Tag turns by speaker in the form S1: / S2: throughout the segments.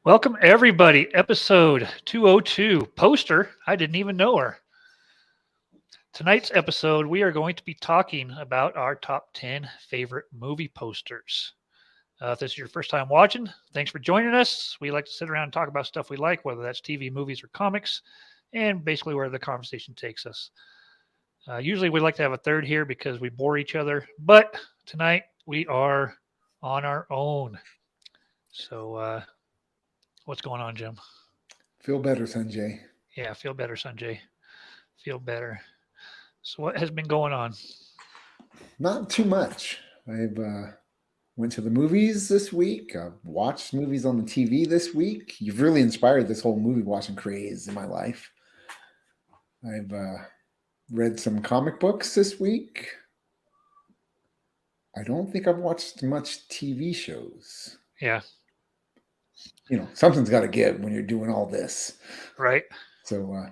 S1: Welcome, everybody. Episode 202. Poster. I didn't even know her. Tonight's episode, we are going to be talking about our top 10 favorite movie posters. If this is your first time watching, thanks for joining us. We like to sit around and talk about stuff we like, whether that's TV, movies, or comics, and basically where the conversation takes us. Usually we like to have a third here because we bore each other, but tonight we are on our own. So, what's going on, Jim?
S2: Feel better, Sanjay.
S1: Yeah, feel better, Sanjay. Feel better. So, what has been going on?
S2: Not too much. I've went to the movies this week. I've watched movies on the TV this week. You've really inspired this whole movie watching craze in my life. I've read some comic books this week. I don't think I've watched much TV shows.
S1: Yeah.
S2: Something's got to give when you're doing all this.
S1: Right.
S2: So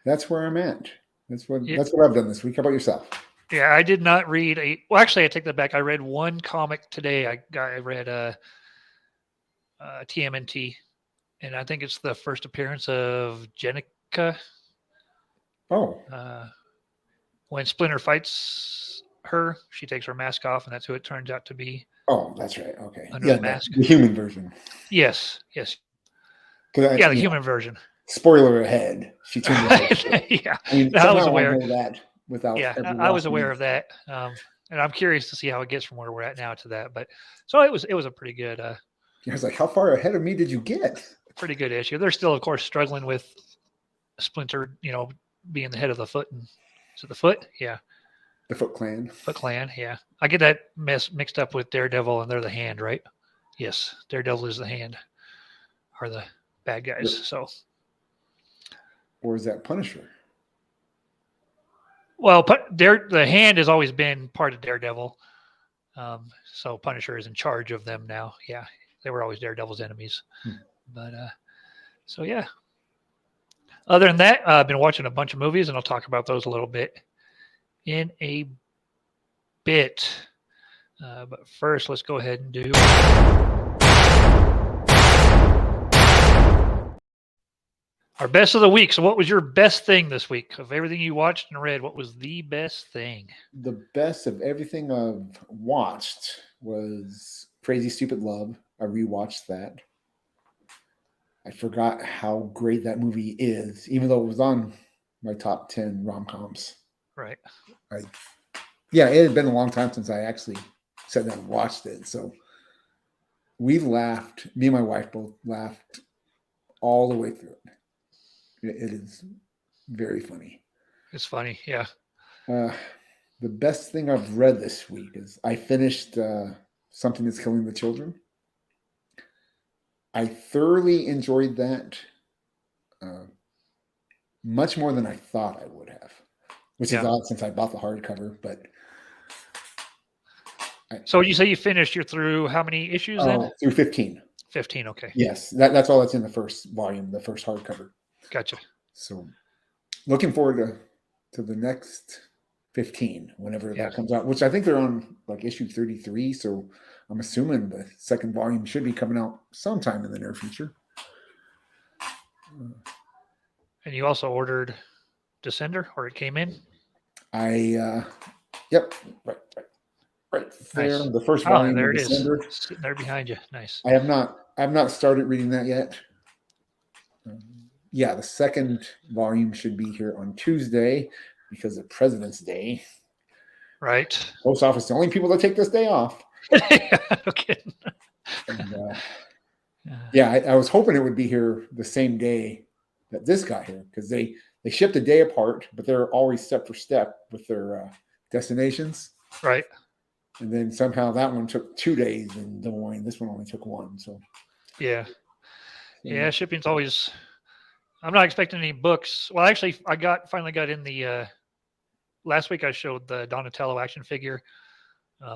S2: that's where I'm at. That's what I've done this week. How about yourself?
S1: Yeah, I did not read well, actually, I take that back. I read one comic today. I read TMNT, and I think it's the first appearance of Jenica.
S2: Oh.
S1: When Splinter fights her, she takes her mask off, and that's who it turns out to be.
S2: Oh, that's right. Okay.
S1: Under the mask.
S2: The human version.
S1: Yes. Yeah, the human version.
S2: Spoiler ahead. She turned her head.
S1: Yeah.
S2: I was aware of that.
S1: I was aware of that, and I'm curious to see how it gets from where we're at now to that. But so it was a pretty good. I
S2: was like, how far ahead of me did you get?
S1: Pretty good issue. They're still, of course, struggling with Splinter, being the head of the Foot. And is it the Foot? Yeah,
S2: the Foot Clan.
S1: Foot Clan. Yeah, I get that mixed up with Daredevil, and they're the Hand, right? Yes, Daredevil is the Hand, are the bad guys. So,
S2: or is that Punisher?
S1: Well, the Hand has always been part of Daredevil. So Punisher is in charge of them now. Yeah, they were always Daredevil's enemies. But so yeah. Other than that, I've been watching a bunch of movies, and I'll talk about those a little bit in a bit. But first, let's go ahead and do our best of the week. So what was your best thing this week? Of everything you watched and read, what was the best thing?
S2: The best of everything I've watched was Crazy Stupid Love. I rewatched that. I forgot how great that movie is, even though it was on my top 10 rom-coms.
S1: Right.
S2: Yeah, it had been a long time since I actually sat down and watched it. So we laughed. Me and my wife both laughed all the way through it. It is very funny.
S1: It's funny, yeah.
S2: The best thing I've read this week is I finished Something That's Killing the Children. I thoroughly enjoyed that, much more than I thought I would have, which is odd since I bought the hardcover. But
S1: so you say you finished? You're through how many issues then?
S2: Through 15.
S1: 15, okay.
S2: Yes, that's all that's in the first volume, the first hardcover.
S1: Gotcha.
S2: So looking forward to the next 15 whenever that comes out, which I think they're on like issue 33. So I'm assuming the second volume should be coming out sometime in the near future.
S1: And you also ordered Descender, or it came in?
S2: Yep, right there.
S1: Nice.
S2: The first volume.
S1: There it Descender. Is, sitting there behind you. Nice.
S2: I have not started reading that yet. The second volume should be here on Tuesday because of President's Day.
S1: Right.
S2: Post office, the only people that take this day off.
S1: No kidding.
S2: And, I was hoping it would be here the same day that this got here because they shipped a day apart, but they're always step for step with their destinations.
S1: Right.
S2: And then somehow that one took 2 days in Des Moines. This one only took 1. So.
S1: Yeah. Yeah, shipping's always. I'm not expecting any books. Well, actually, I finally got in the. Last week I showed the Donatello action figure.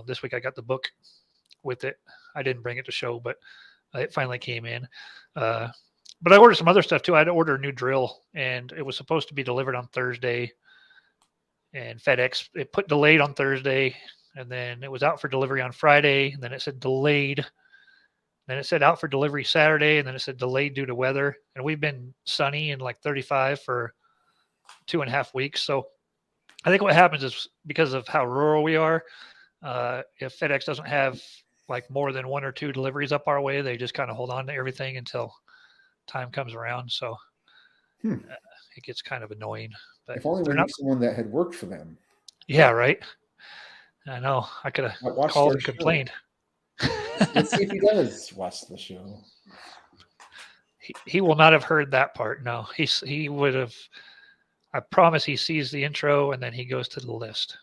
S1: This week I got the book with it. I didn't bring it to show, but it finally came in. But I ordered some other stuff too. I had to order a new drill, and it was supposed to be delivered on Thursday. And FedEx, it put delayed on Thursday, and then it was out for delivery on Friday, and then it said delayed. Then it said out for delivery Saturday, and then it said delayed due to weather. And we've been sunny and like 35 for 2.5 weeks. So I think what happens is because of how rural we are, if FedEx doesn't have like more than 1 or 2 deliveries up our way, they just kind of hold on to everything until time comes around. So it gets kind of annoying. But
S2: If only we
S1: they're
S2: knew
S1: not.
S2: someone that had worked for them.
S1: Yeah, right. I know. I could have
S2: I watched
S1: called
S2: their
S1: and
S2: show.
S1: complained.
S2: Let's see if he does watch the show.
S1: He will not have heard that part. No, he would have. I promise he sees the intro and then he goes to the list.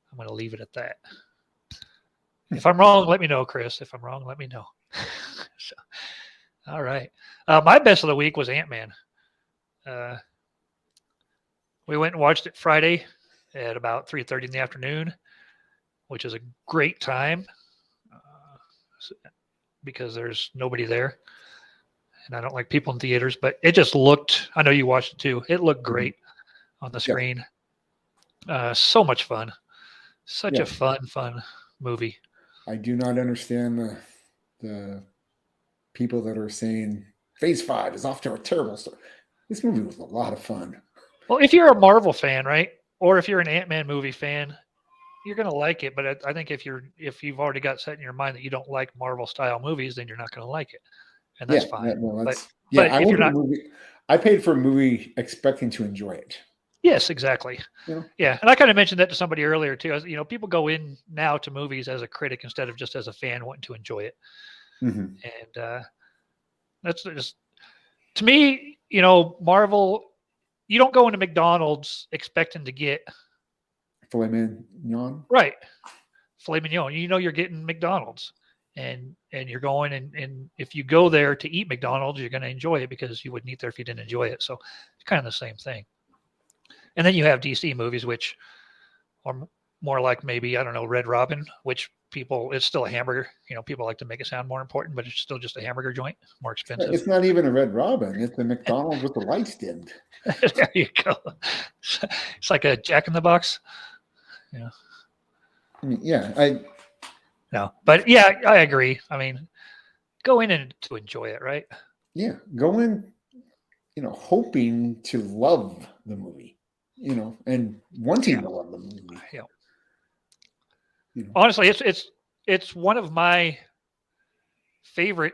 S1: I'm going to leave it at that. If I'm wrong, let me know, Chris. If I'm wrong, let me know. So, all right. My best of the week was Ant-Man. We went and watched it Friday at about 3:30 in the afternoon, which is a great time because there's nobody there. And I don't like people in theaters, but it just looked, I know you watched it too. It looked great on the screen. So much fun. Such a fun movie.
S2: I do not understand the people that are saying Phase 5 is off to a terrible start. This movie was a lot of fun.
S1: Well, if you're a Marvel fan, right, or if you're an Ant-Man movie fan, you're going to like it. But I think if you've already got set in your mind that you don't like Marvel style movies, then you're not going to like it, and that's fine.
S2: But I if you're not, I paid for a movie expecting to enjoy it.
S1: Yes, exactly. Yeah, and I kind of mentioned that to somebody earlier too. People go in now to movies as a critic instead of just as a fan wanting to enjoy it.
S2: Mm-hmm.
S1: And that's just, to me, Marvel. You don't go into McDonald's expecting to get
S2: filet mignon,
S1: right? Filet mignon. You're getting McDonald's, and you're going and if you go there to eat McDonald's, you're going to enjoy it because you wouldn't eat there if you didn't enjoy it. So it's kind of the same thing. And then you have DC movies, which are more like maybe, I don't know, Red Robin, which it's still a hamburger. People like to make it sound more important, but it's still just a hamburger joint, more expensive.
S2: It's not even a Red Robin. It's a McDonald's with the lights dimmed.
S1: There you go. It's like a Jack in the Box. Yeah. No, but yeah, I agree. I mean, go in and to enjoy it, right?
S2: Yeah, go in, hoping to love the movie, and wanting to love the movie.
S1: Yeah. Honestly, it's one of my favorite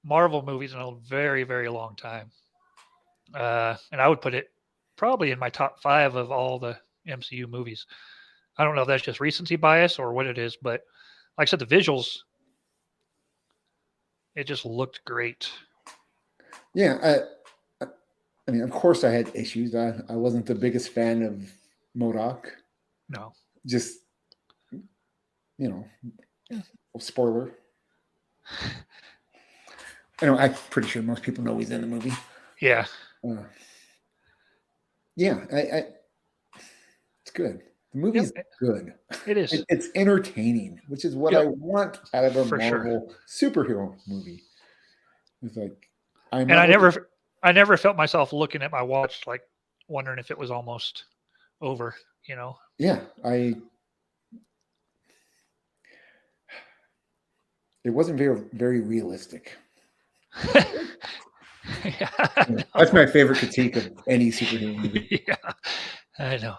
S1: Marvel movies in a very, very long time. And I would put it probably in my top 5 of all the MCU movies. I don't know if that's just recency bias or what it is, but like I said, the visuals, it just looked great.
S2: Yeah. I mean, of course I had issues. I wasn't the biggest fan of MODOK.
S1: No.
S2: Just, spoiler. I'm pretty sure most people know he's in the movie.
S1: Yeah.
S2: It's good. The movie's good.
S1: It is.
S2: It's entertaining, which is what I want out of a Marvel superhero movie. It's like,
S1: I never felt myself looking at my watch, like wondering if it was almost over,
S2: Yeah, it wasn't very, very realistic. That's my favorite critique of any superhero movie.
S1: Yeah, I know.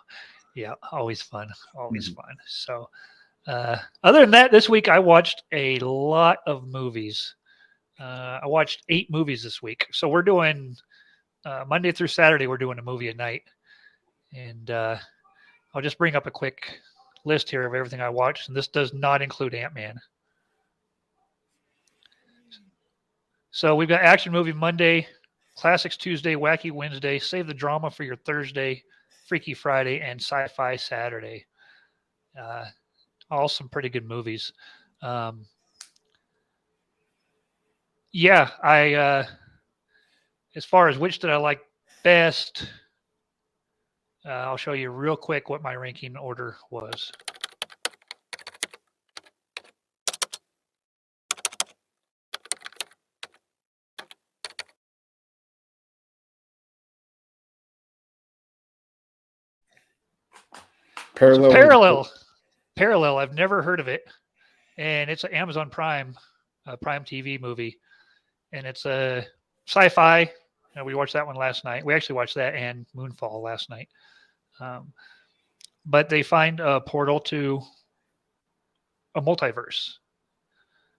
S1: Yeah, always fun. Always fun. So, other than that, this week I watched a lot of movies. I watched 8 movies this week. So we're doing Monday through Saturday. We're doing a movie a night, and I'll just bring up a quick list here of everything I watched, and this does not include Ant-Man. So we've got action movie Monday, classics Tuesday, wacky Wednesday, save the drama for your Thursday, Freaky Friday, and sci-fi Saturday. All some pretty good movies. I as far as which did I like best, I'll show you real quick what my ranking order was. Parallel. I've never heard of it, and it's Amazon Prime. a Prime TV movie, and it's a sci-fi. We watched that one last night. We actually watched that and Moonfall last night. But they find a portal to a multiverse.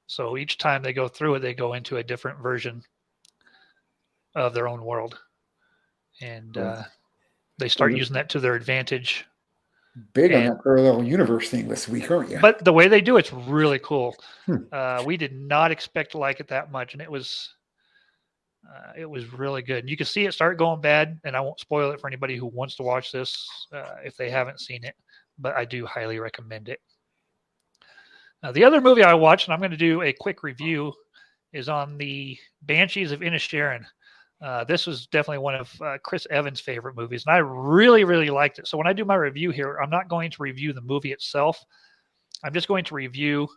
S1: So each time they go through it, they go into a different version of their own world, and they start using that to their advantage.
S2: Big on that parallel universe thing this week, aren't you?
S1: But the way they do it's really cool. We did not expect to like it that much, and it was really good. And you can see it start going bad, and I won't spoil it for anybody who wants to watch this if they haven't seen it, but I do highly recommend it. The other movie I watched, and I'm going to do a quick review, is on the Banshees of Inisherin. This was definitely one of Chris Evans' favorite movies, and I really, really liked it. So when I do my review here, I'm not going to review the movie itself. I'm just going to review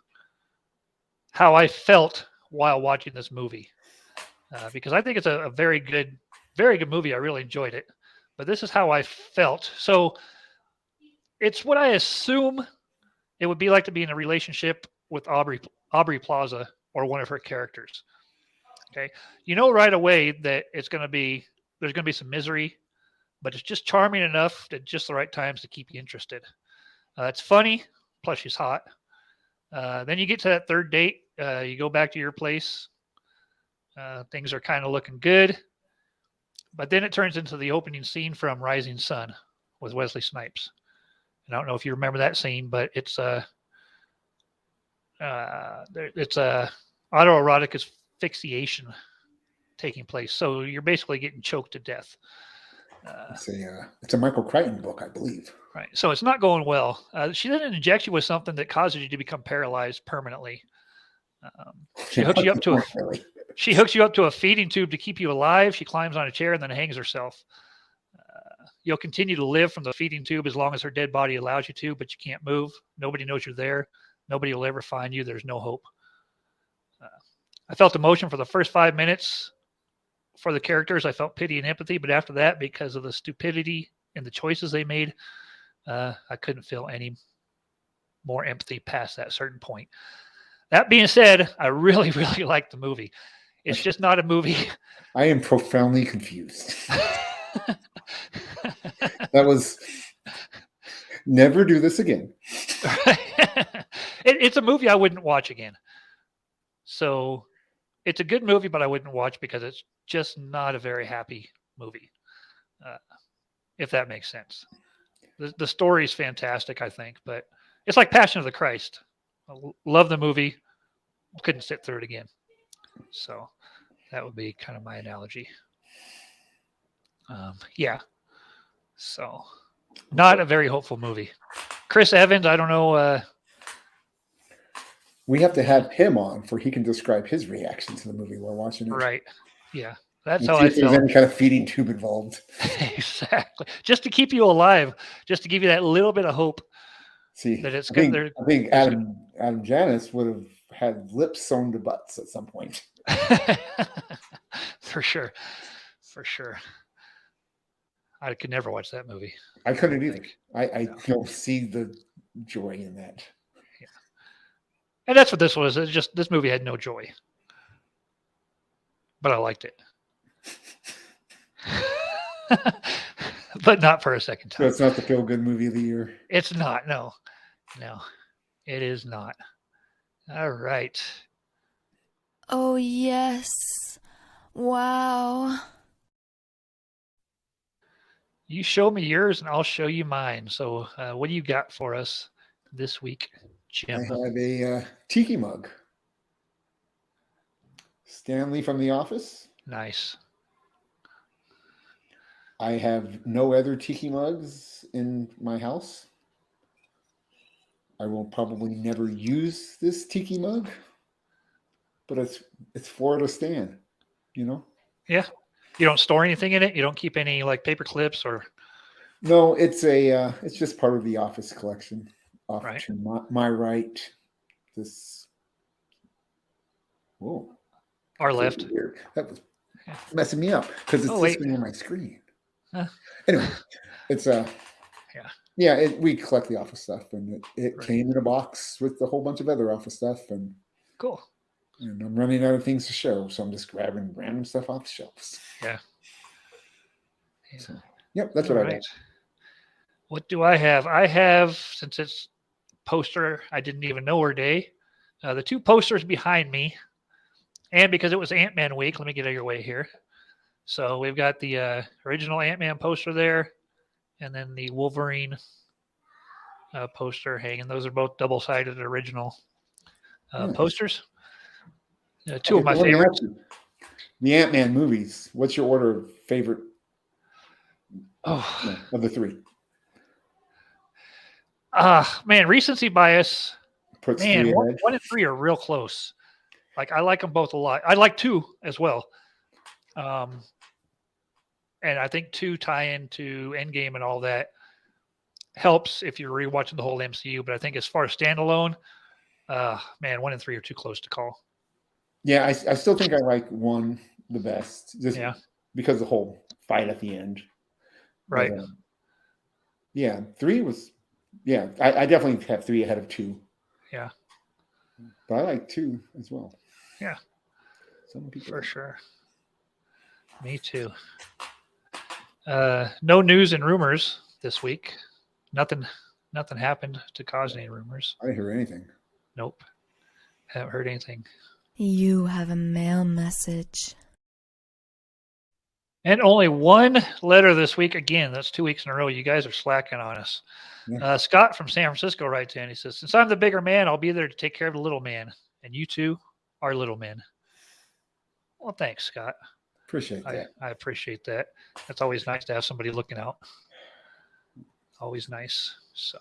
S1: how I felt while watching this movie, because I think it's a very good movie. I really enjoyed it, but this is how I felt. So it's what I assume it would be like to be in a relationship with Aubrey Plaza or one of her characters. Okay. You know right away that there's going to be some misery, but it's just charming enough at just the right times to keep you interested. It's funny, plus she's hot. Then you get to that third date. You go back to your place. Things are kind of looking good. But then it turns into the opening scene from Rising Sun with Wesley Snipes. And I don't know if you remember that scene, but it's autoerotic asphyxiation taking place. So you're basically getting choked to death.
S2: It's a Michael Crichton book, I believe.
S1: Right. So it's not going well. She then injects you with something that causes you to become paralyzed permanently. She hooks you up to a feeding tube to keep you alive. She climbs on a chair and then hangs herself. You'll continue to live from the feeding tube as long as her dead body allows you to, but you can't move. Nobody knows you're there. Nobody will ever find you. There's no hope. I felt emotion for the first 5 minutes for the characters. I felt pity and empathy, but after that, because of the stupidity and the choices they made, I couldn't feel any more empathy past that certain point. That being said, I really, really like the movie. It's just not a movie.
S2: I am profoundly confused. That was never do this again.
S1: It's a movie I wouldn't watch again. So it's a good movie, but I wouldn't watch because it's just not a very happy movie, if that makes sense. The story is fantastic, I think, but it's like Passion of the Christ. I love the movie. Couldn't sit through it again. So that would be kind of my analogy. Yeah. So not a very hopeful movie. Chris Evans, I don't know.
S2: We have to have him on for he can describe his reaction to the movie while watching it.
S1: Right. Yeah. That's how I felt.
S2: There's any kind of feeding tube involved.
S1: Exactly. Just to keep you alive, just to give you that little bit of hope.
S2: See,
S1: that it's
S2: good.
S1: I
S2: think Adam Janus would have had lips sewn to butts at some point.
S1: For sure. I could never watch that movie.
S2: I couldn't either. I don't see the joy in that.
S1: Yeah. And that's what this was. It's just this movie had no joy. But I liked it. But not for a second time.
S2: So it's not the feel-good movie of the year.
S1: It's not. No, it is not. All right.
S3: Oh, yes. Wow.
S1: You show me yours and I'll show you mine. So what do you got for us this week, Jim?
S2: I have a tiki mug. Stanley from The Office.
S1: Nice.
S2: I have no other tiki mugs in my house. I will probably never use this tiki mug, but it's for it to stand, you know?
S1: Yeah. You don't store anything in it? You don't keep any like paper clips or?
S2: No, it's it's just part of the Office collection. Off
S1: right.
S2: to my right. This. Whoa.
S1: Our left.
S2: Weird. That was messing me up because it's this thing on my screen. Anyway, it's we collect the Office stuff, and it came in a box with a whole bunch of other Office stuff, and
S1: cool.
S2: and I'm running out of things to show, so I'm just grabbing random stuff off the shelves.
S1: Yeah.
S2: So, yep, that's
S1: All
S2: what I
S1: right.
S2: got.
S1: What do I have? I have, since it's poster I didn't even know her day, the two posters behind me, and because it was Ant-Man week, let me get out of your way here. So we've got the original Ant-Man poster there, and then the Wolverine poster hanging. Those are both double-sided original
S2: Nice.
S1: posters. Two of
S2: Okay,
S1: my
S2: so let me ask
S1: favorites.
S2: you, the Ant-Man movies. What's your order of favorite
S1: Oh,
S2: of the three?
S1: man, recency bias.
S2: Puts
S1: Man,
S2: three ahead.
S1: 1 and 3 are real close. Like I like them both a lot. I like 2 as well. And I think 2 tie into Endgame and all that helps if you're rewatching the whole MCU. But I think as far as standalone, man, 1 and 3 are too close to call.
S2: Yeah, I still think I like 1 the best, just
S1: Yeah.
S2: because the whole fight at the end.
S1: Right.
S2: But, yeah, 3 was. Yeah, I definitely have 3 ahead of 2.
S1: Yeah.
S2: But I like 2 as well.
S1: Yeah.
S2: Some people
S1: For sure. Me too. No news and rumors this week. Nothing happened to cause any rumors.
S2: I didn't hear anything.
S1: Nope. Haven't heard anything.
S3: You have a mail message.
S1: And only 1 letter this week. Again, that's 2 weeks in a row. You guys are slacking on us.
S2: Yeah.
S1: Scott from San Francisco writes in. He says, "Since I'm the bigger man, I'll be there to take care of the little man. And you two are little men." Well, thanks, Scott.
S2: Appreciate that.
S1: I appreciate that. That's always nice to have somebody looking out. Always nice. So,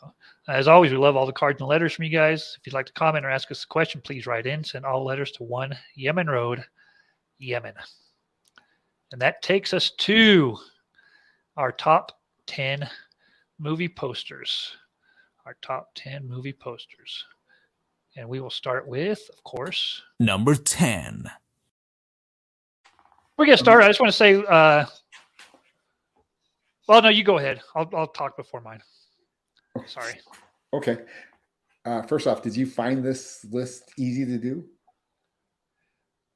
S1: as always, we love all the cards and letters from you guys. If you'd like to comment or ask us a question, please write in. Send all letters to 1 Yemen Road, Yemen. And that takes us to our top 10 movie posters. Our top 10 movie posters. And we will start with, of course,
S4: Number 10.
S1: We're going to start. I just want to say, well, no, you go ahead. I'll talk before mine. Sorry.
S2: Okay. First off, did you find this list easy to do?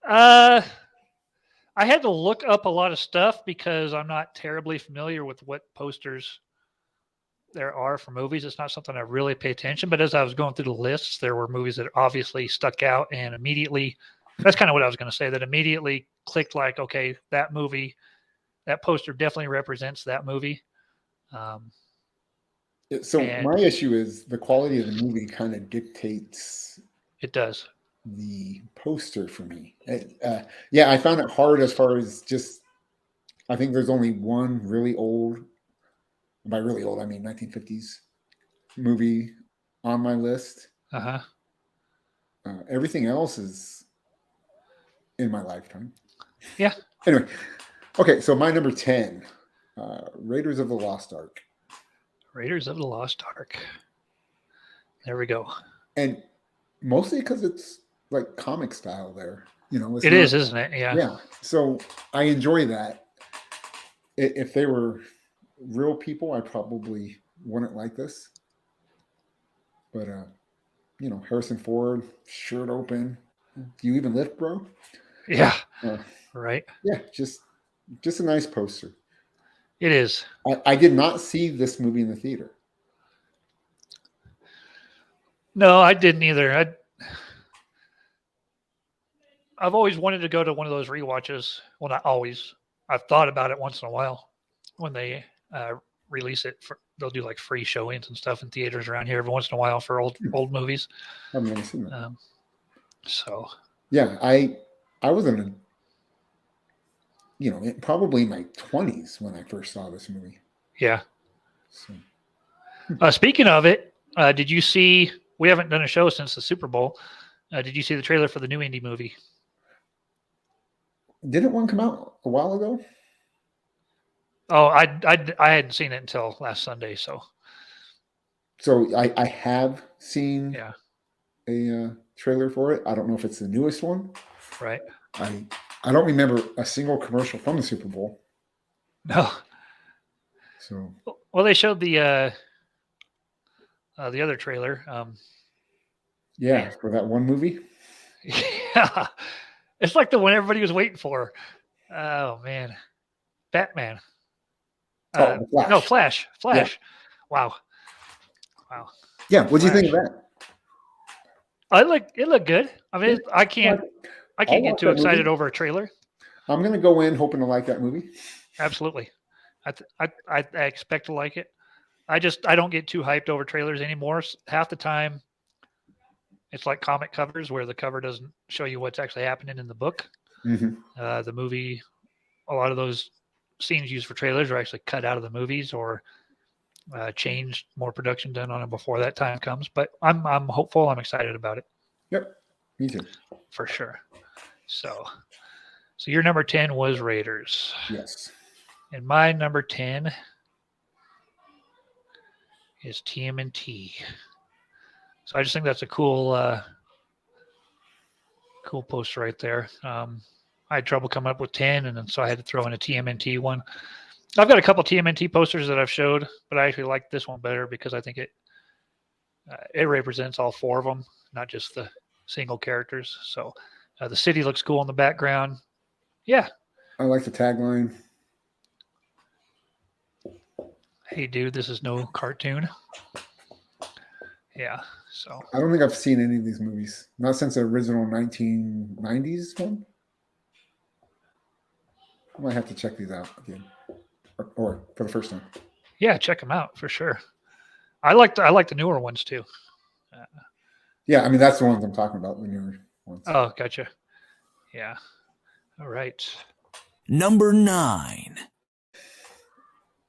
S1: I had to look up a lot of stuff because I'm not terribly familiar with what posters there are for movies. It's not something I really pay attention. But as I was going through the lists, there were movies that obviously stuck out and immediately. That's kind of what I was going to say. That immediately clicked like, okay, that movie, that poster definitely represents that movie.
S2: So
S1: and
S2: my issue is the quality of the movie kind of dictates
S1: it does.
S2: the poster for me. Yeah, I found it hard as far as just. I think there's only one really old. By really old, I mean 1950s movie on my list.
S1: Uh-huh.
S2: Everything else is in my lifetime.
S1: Yeah.
S2: Anyway, okay, so my number 10, Raiders of the Lost Ark.
S1: Raiders of the Lost Ark. There we go.
S2: And mostly because it's like comic style there. It's
S1: It is, isn't it? Yeah.
S2: Yeah. So I enjoy that. If they were real people, I probably wouldn't like this. But Harrison Ford, shirt open. Do you even lift, bro?
S1: Yeah. Right.
S2: Yeah, just a nice poster.
S1: It is.
S2: I did not see this movie in the theater.
S1: No, I didn't either. I've always wanted to go to one of those rewatches. Well, not always. I've thought about it once in a while when they release it. They'll do like free showings and stuff in theaters around here every once in a while for old movies.
S2: I've never seen that.
S1: So
S2: yeah, I was in probably in my 20s when I first saw this movie.
S1: Yeah.
S2: So.
S1: Speaking of it, did you see? We haven't done a show since the Super Bowl. Did you see the trailer for the new Indy movie?
S2: Didn't one come out a while ago?
S1: Oh, I hadn't seen it until last Sunday. So
S2: I have seen a trailer for it. I don't know if it's the newest one.
S1: Right.
S2: I don't remember a single commercial from the Super Bowl.
S1: No.
S2: So.
S1: Well, they showed the other trailer.
S2: Yeah, for that one movie.
S1: Yeah. It's like the one everybody was waiting for. Oh man. Batman.
S2: Oh, The
S1: No,
S2: Flash.
S1: Flash. Wow. Wow.
S2: Yeah. What do you think of
S1: Flash.
S2: that?
S1: It looked good. I mean, I can't
S2: I'll
S1: get
S2: watch
S1: too
S2: that
S1: excited
S2: movie.
S1: over a trailer.
S2: I'm gonna go in hoping to like that movie.
S1: Absolutely. I expect to like it. I don't get too hyped over trailers anymore. Half the time it's like comic covers where the cover doesn't show you what's actually happening in the book.
S2: Hmm.
S1: The movie, a lot of those scenes used for trailers are actually cut out of the movies or changed, more production done on them before that time comes. But I'm hopeful. I'm excited about it
S2: Yep. Me too.
S1: for sure. So your number 10 was Raiders,
S2: Yes.
S1: and my number 10 is TMNT. So I just think that's a cool poster right there. I had trouble coming up with 10, and then so I had to throw in a TMNT one. I've got a couple TMNT posters that I've showed, but I actually like this one better because I think it represents all four of them, not just the single characters. So the city looks cool in the background. Yeah.
S2: I like the tagline.
S1: Hey, dude, this is no cartoon. Yeah. So
S2: I don't think I've seen any of these movies. Not since the original 1990s one. I might have to check these out again, or for the first time.
S1: yeah, check them out for sure. I like the newer ones too.
S2: Yeah, I mean that's the ones I'm talking about. The newer ones.
S1: Oh, gotcha. Yeah. All right.
S4: Number 9.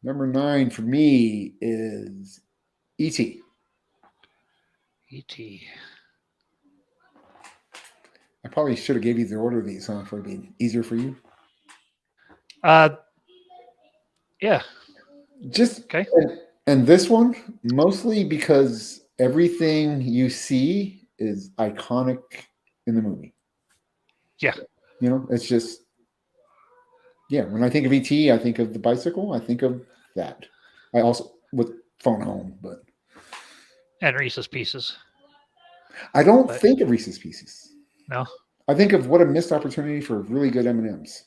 S2: Number 9 for me is E.T.
S1: E.T.
S2: I probably should have gave you the order of these, huh? For it being easier for you.
S1: Yeah.
S2: Just
S1: Okay.
S2: and this one mostly because everything you see is iconic in the movie.
S1: Yeah.
S2: You know, it's just when I think of ET, I think of the bicycle. I think of that. I also with Phone Home, but
S1: And Reese's Pieces.
S2: I don't
S1: But-
S2: think of Reese's Pieces.
S1: No.
S2: I think of what a missed opportunity for really good M&Ms.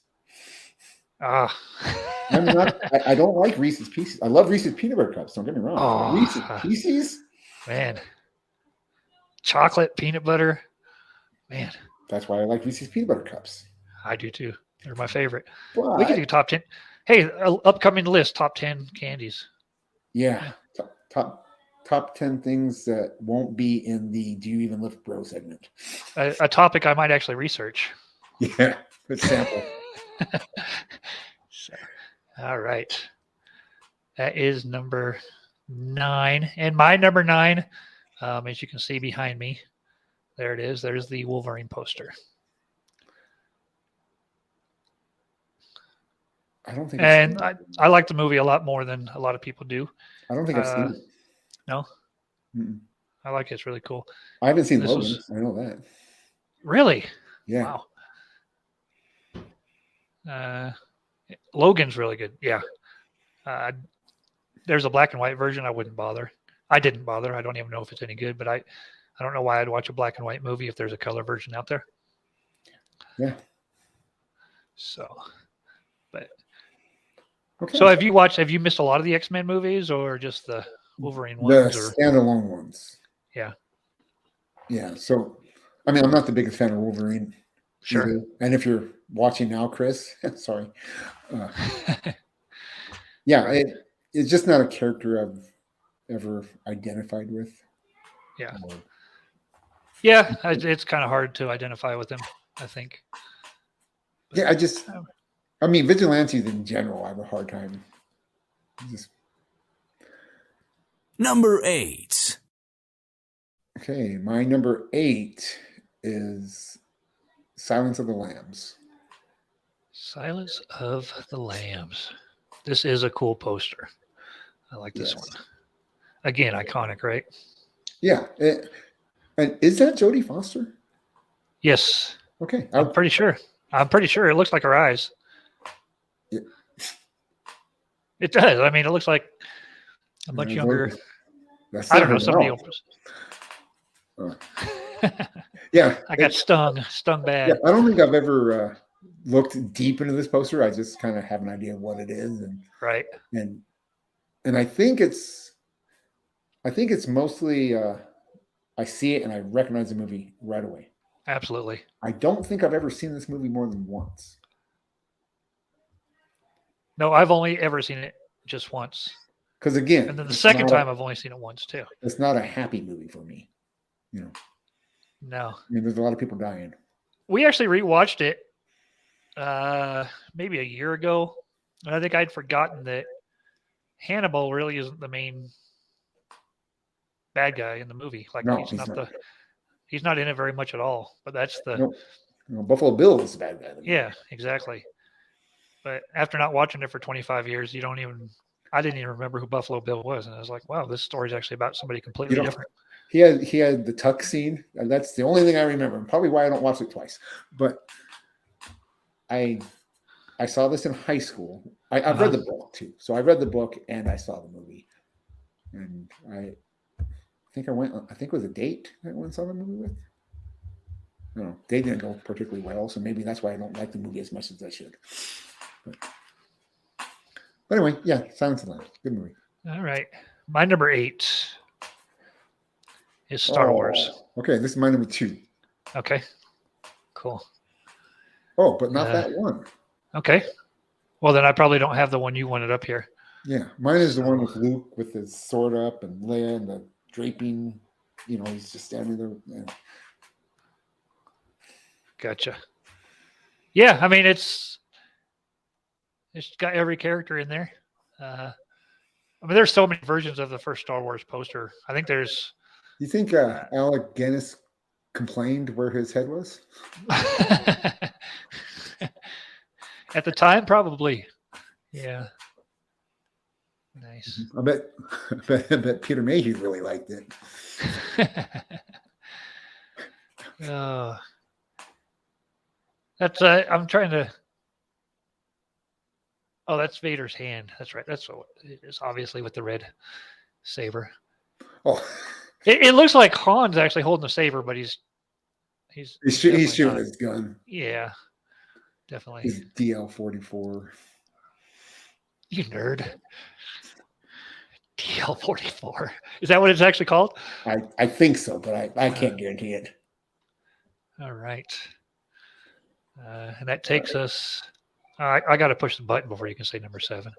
S1: Ah.
S2: I don't like Reese's Pieces. I love Reese's peanut butter cups. Don't get me wrong.
S1: Oh.
S2: Reese's Pieces.
S1: Man. Chocolate, peanut butter. Man,
S2: That's why I like Reese's peanut butter cups.
S1: I do too. They're my favorite.
S2: But
S1: We could do top 10. Hey, upcoming list, top 10 candies.
S2: yeah, top 10 things that won't be in the "Do You Even Lift Bro" segment.
S1: A topic I might actually research.
S2: Yeah, good sample.
S1: So, all right. That is number 9. And my number 9, as you can see behind me, there it is. There's the Wolverine poster.
S2: I don't think.
S1: And I like the movie a lot more than a lot of people do.
S2: I don't think I've seen it.
S1: No?
S2: Mm-mm.
S1: I like it. It's really cool.
S2: I haven't seen
S1: This
S2: Logan.
S1: was-
S2: I know that.
S1: Really?
S2: Yeah.
S1: Wow. Logan's really good. Yeah. There's a black and white version. I wouldn't bother. I didn't bother. I don't even know if it's any good, but I don't know why I'd watch a black and white movie if there's a color version out there.
S2: Yeah.
S1: So, but
S2: Okay.
S1: so have you missed a lot of the X-Men movies or just the Wolverine
S2: the
S1: ones? Or
S2: standalone ones.
S1: Yeah.
S2: Yeah. So, I mean, I'm not the biggest fan of Wolverine.
S1: sure.
S2: either. And if you're watching now, Chris, sorry. Yeah, it's just not a character I've ever identified with.
S1: Yeah.
S2: Or-
S1: Yeah, it's kind of hard to identify with him, I think.
S2: Yeah, I mean, vigilantes in general, I have a hard time. Just
S4: Number 8.
S2: okay. My number 8 is Silence of the Lambs.
S1: Silence of the Lambs. This is a cool poster. I like this
S2: Yes.
S1: one. Again, iconic, right?
S2: Yeah, and is that Jodie Foster?
S1: Yes,
S2: Okay,
S1: I'm pretty sure. It looks like her eyes.
S2: Yeah.
S1: It does. I mean, it looks like a much
S2: Yeah,
S1: younger.
S2: that's
S1: I don't
S2: not
S1: know.
S2: her
S1: Somebody
S2: mouth.
S1: else.
S2: Uh, Yeah,
S1: I got stung bad.
S2: yeah. I don't think I've ever looked deep into this poster. I just kind of have an idea of what it is,
S1: Right.
S2: and and I think it's mostly I see it and I recognize the movie right away.
S1: Absolutely.
S2: I don't think I've ever seen this movie more than once.
S1: No, I've only ever seen it just once.
S2: Because again,
S1: And then the
S2: it's
S1: second
S2: not
S1: time I've only seen it once too.
S2: it's not a happy movie for me. You know,
S1: No.
S2: I mean, there's a lot of people dying.
S1: We actually rewatched it maybe a year ago. And I think I'd forgotten that Hannibal really isn't the main bad guy in the movie. Like
S2: No,
S1: he's
S2: he's
S1: not
S2: not.
S1: he's not in it very much at all. But that's the
S2: No, no, Buffalo Bill is the bad guy.
S1: yeah, exactly. But after not watching it for 25 years, I didn't even remember who Buffalo Bill was. And I was like, wow, this story's actually about somebody completely
S2: You know,
S1: different.
S2: he had the tuck scene. And that's the only thing I remember. And probably why I don't watch it twice. But I saw this in high school. I've read the book too. So I read the book and I saw the movie. And I think it was a date that I went and saw the movie with. No, they didn't go particularly well. So maybe that's why I don't like the movie as much as I should. But anyway, yeah, Silence of the Lambs. Good movie.
S1: All right. My number 8 is Star Wars.
S2: Okay, this is my number 2.
S1: Okay. Cool.
S2: Oh, but not that one.
S1: Okay. Well, then I probably don't have the one you wanted up here.
S2: Yeah, mine is the one with Luke with his sword up and Leia and the draping. You know, he's just standing there. Yeah.
S1: Gotcha. Yeah, I mean it's got every character in there. I mean, there's so many versions of the first Star Wars poster. I think there's.
S2: You think Alec Guinness complained where his head was?
S1: At the time, probably. Yeah. Nice.
S2: I bet Peter Mayhew really liked it.
S1: That's I'm trying to. Oh, that's Vader's hand. That's right. That's what it is. Obviously, with the red saber.
S2: Oh,
S1: it looks like Han's actually holding the saber, but he's
S2: shooting his gun.
S1: Yeah, definitely.
S2: His DL-44.
S1: You nerd. DL-44. Is that what it's actually called?
S2: I think so, but I can't guarantee it.
S1: All right. And that takes us. I got to push the button before you can say number 7.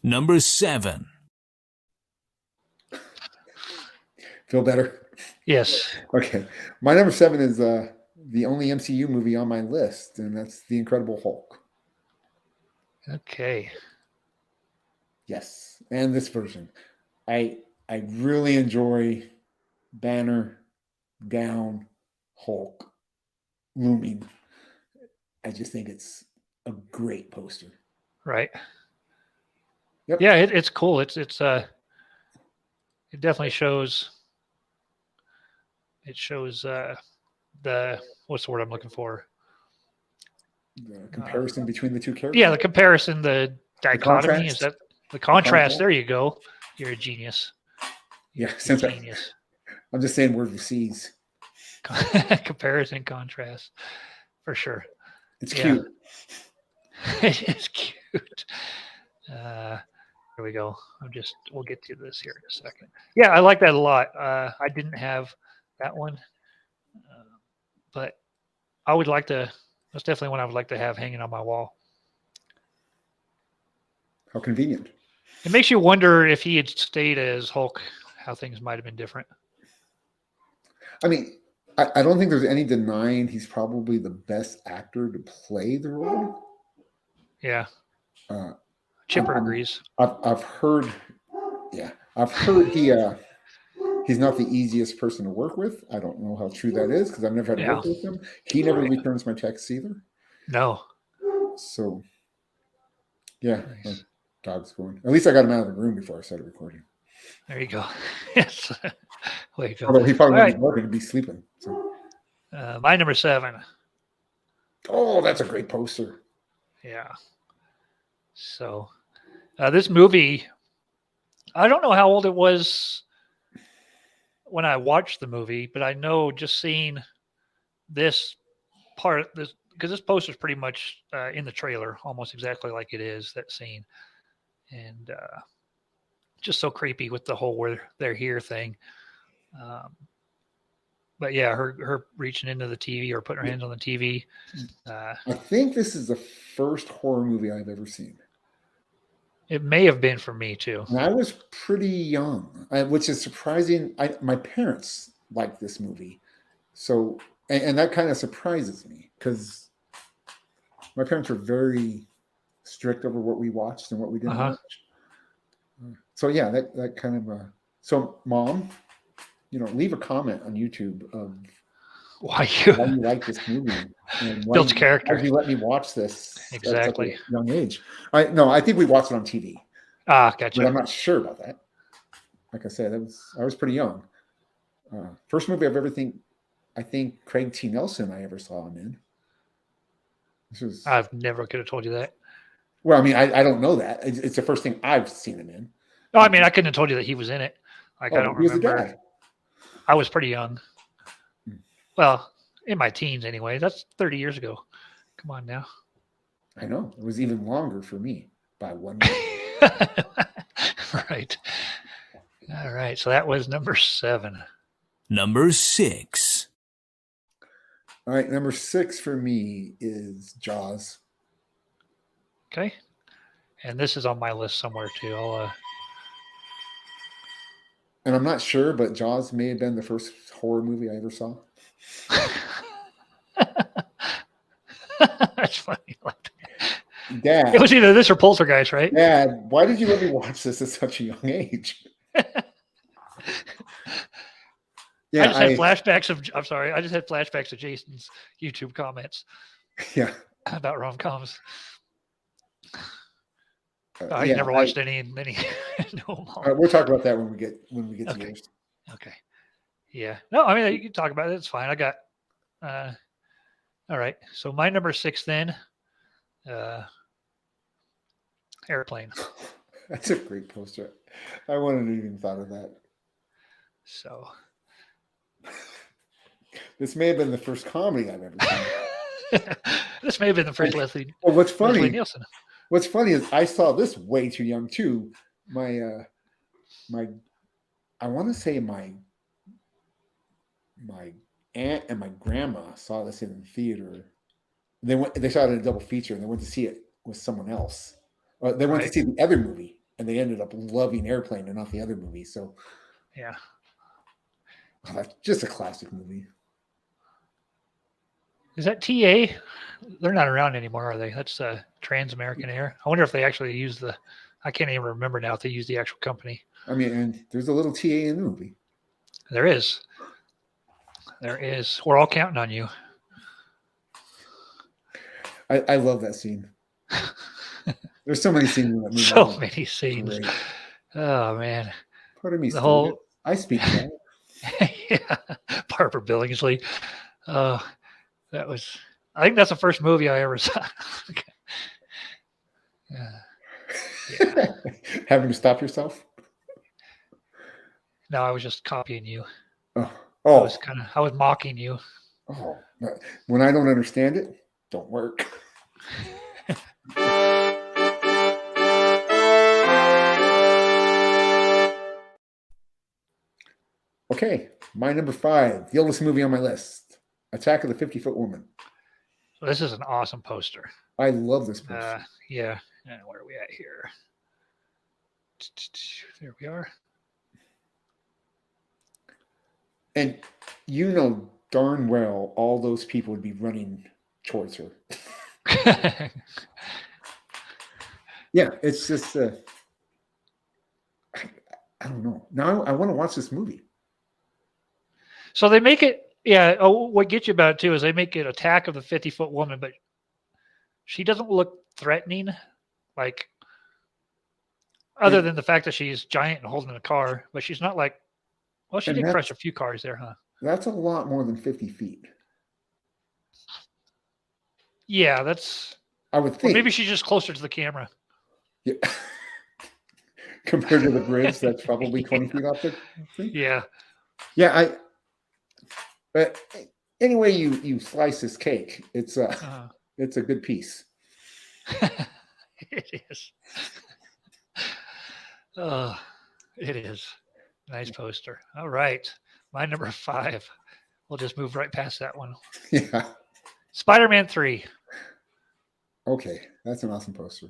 S4: Number 7.
S2: Feel better?
S1: Yes.
S2: Okay. My number 7 is the only MCU movie on my list, and that's The Incredible Hulk.
S1: Okay.
S2: Yes, and this version. I really enjoy Banner, down, Hulk, looming. I just think it's a great poster.
S1: Right.
S2: Yep.
S1: Yeah, it's cool. It definitely shows. It shows the what's the word I'm looking for?
S2: The comparison between the two characters.
S1: Yeah, the comparison, the dichotomy.
S2: contrast.
S1: Is that the contrast? There you go. You're a genius.
S2: Yeah,
S1: You're
S2: since
S1: a genius.
S2: I'm just saying word overseas.
S1: Comparison, contrast, for sure.
S2: It's
S1: Yeah.
S2: cute.
S1: It's cute. Here we go. We'll get to this here in a second. Yeah, I like that a lot. I didn't have that one, but I would like to. That's definitely one I would like to have hanging on my wall.
S2: How convenient.
S1: It makes you wonder if he had stayed as Hulk, how things might have been different.
S2: I mean, I don't think there's any denying he's probably the best actor to play the role.
S1: Yeah. Chipper agrees.
S2: I've heard he's not the easiest person to work with. I don't know how true that is because I've never had to work with him. He never returns my texts either.
S1: No.
S2: So, yeah,
S1: Nice.
S2: my dog's going. At least I got him out of the room before I started recording.
S1: There you go. Yes. Way to go.
S2: Although he probably
S1: All
S2: wouldn't be working, he'd be sleeping. So.
S1: My number 7.
S2: Oh, that's a great poster.
S1: Yeah. So, this movie, I don't know how old it was when I watched the movie, but I know just seeing this part, this because this poster is pretty much in the trailer, almost exactly like it is that scene, and just so creepy with the whole "where they're here" thing. Um, but yeah, her reaching into the TV or putting her hands on the TV.
S2: I think this is the first horror movie I've ever seen.
S1: It may have been for me too.
S2: And I was pretty young, which is surprising. My parents liked this movie. So, and that kind of surprises me because my parents were very strict over what we watched and what we didn't watch. So yeah, that kind of, so Mom, leave a comment on YouTube of
S1: why
S2: you like this movie. And
S1: builds character.
S2: Why did you let me watch this
S1: Exactly.
S2: at such a young age? I think we watched it on TV.
S1: Gotcha.
S2: But I'm not sure about that. Like I said, I was pretty young. First movie I think Craig T. Nelson I ever saw him in.
S1: I've never could have told you that.
S2: Well, I mean, I don't know that. It's the first thing I've seen him in.
S1: No, I mean, I couldn't have told you that he was in it. Like, I don't remember. I was pretty young. Well, in my teens anyway. That's 30 years ago. Come on now.
S2: I know. It was even longer for me by 1 year.
S1: Right. All right. So that was number 7.
S4: Number 6.
S2: All right. Number 6 for me is Jaws.
S1: Okay. And this is on my list somewhere too.
S2: And I'm not sure, but Jaws may have been the first horror movie I ever saw.
S1: That's funny.
S2: Dad.
S1: It was either this or Poltergeist, right?
S2: Dad, why did you let me watch this at such a young age?
S1: Yeah, I just had flashbacks of Jason's YouTube comments.
S2: Yeah.
S1: About rom-coms. He never watched any. No,
S2: we'll talk about that when we get to yours.
S1: Okay. Yeah. No, I mean, you can talk about it. It's fine. I got. All right. So my number 6 then. Airplane.
S2: That's a great poster. I wouldn't have even thought of that.
S1: So.
S2: This may have been the first comedy I've ever seen.
S1: This may have been the first Leslie.
S2: Well, what's funny?
S1: Leslie Nielsen.
S2: What's funny is I saw this way too young too. I want to say my aunt and my grandma saw this in the theater. They saw it in a double feature, and they went to see it with someone else. They went to see the other movie, and they ended up loving Airplane and not the other movie. So,
S1: yeah,
S2: that's just a classic movie.
S1: Is that TA? They're not around anymore, are they? That's Trans American Air. I wonder if they actually use I can't even remember now if they use the actual company.
S2: I mean, and there's a little TA in the movie.
S1: There is. We're all counting on you.
S2: I love that scene. There's so many scenes in that movie.
S1: So many scenes. Great. Oh, man.
S2: Pardon me,
S1: the whole...
S2: I speak that.
S1: Yeah. Barbara Billingsley. That was... I think that's the first movie I ever saw.
S2: Yeah. Having to stop yourself?
S1: No, I was just copying you.
S2: Oh.
S1: I was mocking you.
S2: Oh. When I don't understand it, don't work. Okay, my number 5, the oldest movie on my list, Attack of the 50-Foot Woman.
S1: Well, this is an awesome poster.
S2: I love this poster.
S1: Yeah. Where are we at here? There we are.
S2: And you know darn well all those people would be running towards her. Yeah, it's just I don't know. Now I want to watch this movie.
S1: So they make it, what gets you about it too is they make it Attack of the 50-Foot Woman, but she doesn't look threatening, like, other than the fact that she's giant and holding a car, but she's not like, well, she did crush a few cars there, huh?
S2: That's a lot more than 50 feet.
S1: Yeah, that's...
S2: I would think.
S1: Well, maybe she's just closer to the camera.
S2: Yeah. Compared to the bridge, that's probably 20 feet off the thing.
S1: Yeah.
S2: Yeah, but anyway you slice this cake,
S1: Uh,
S2: it's a good piece.
S1: it is. Oh, it is. Nice poster. All right. My number 5. We'll just move right past that one.
S2: Yeah.
S1: Spider-Man 3.
S2: Okay, that's an awesome poster.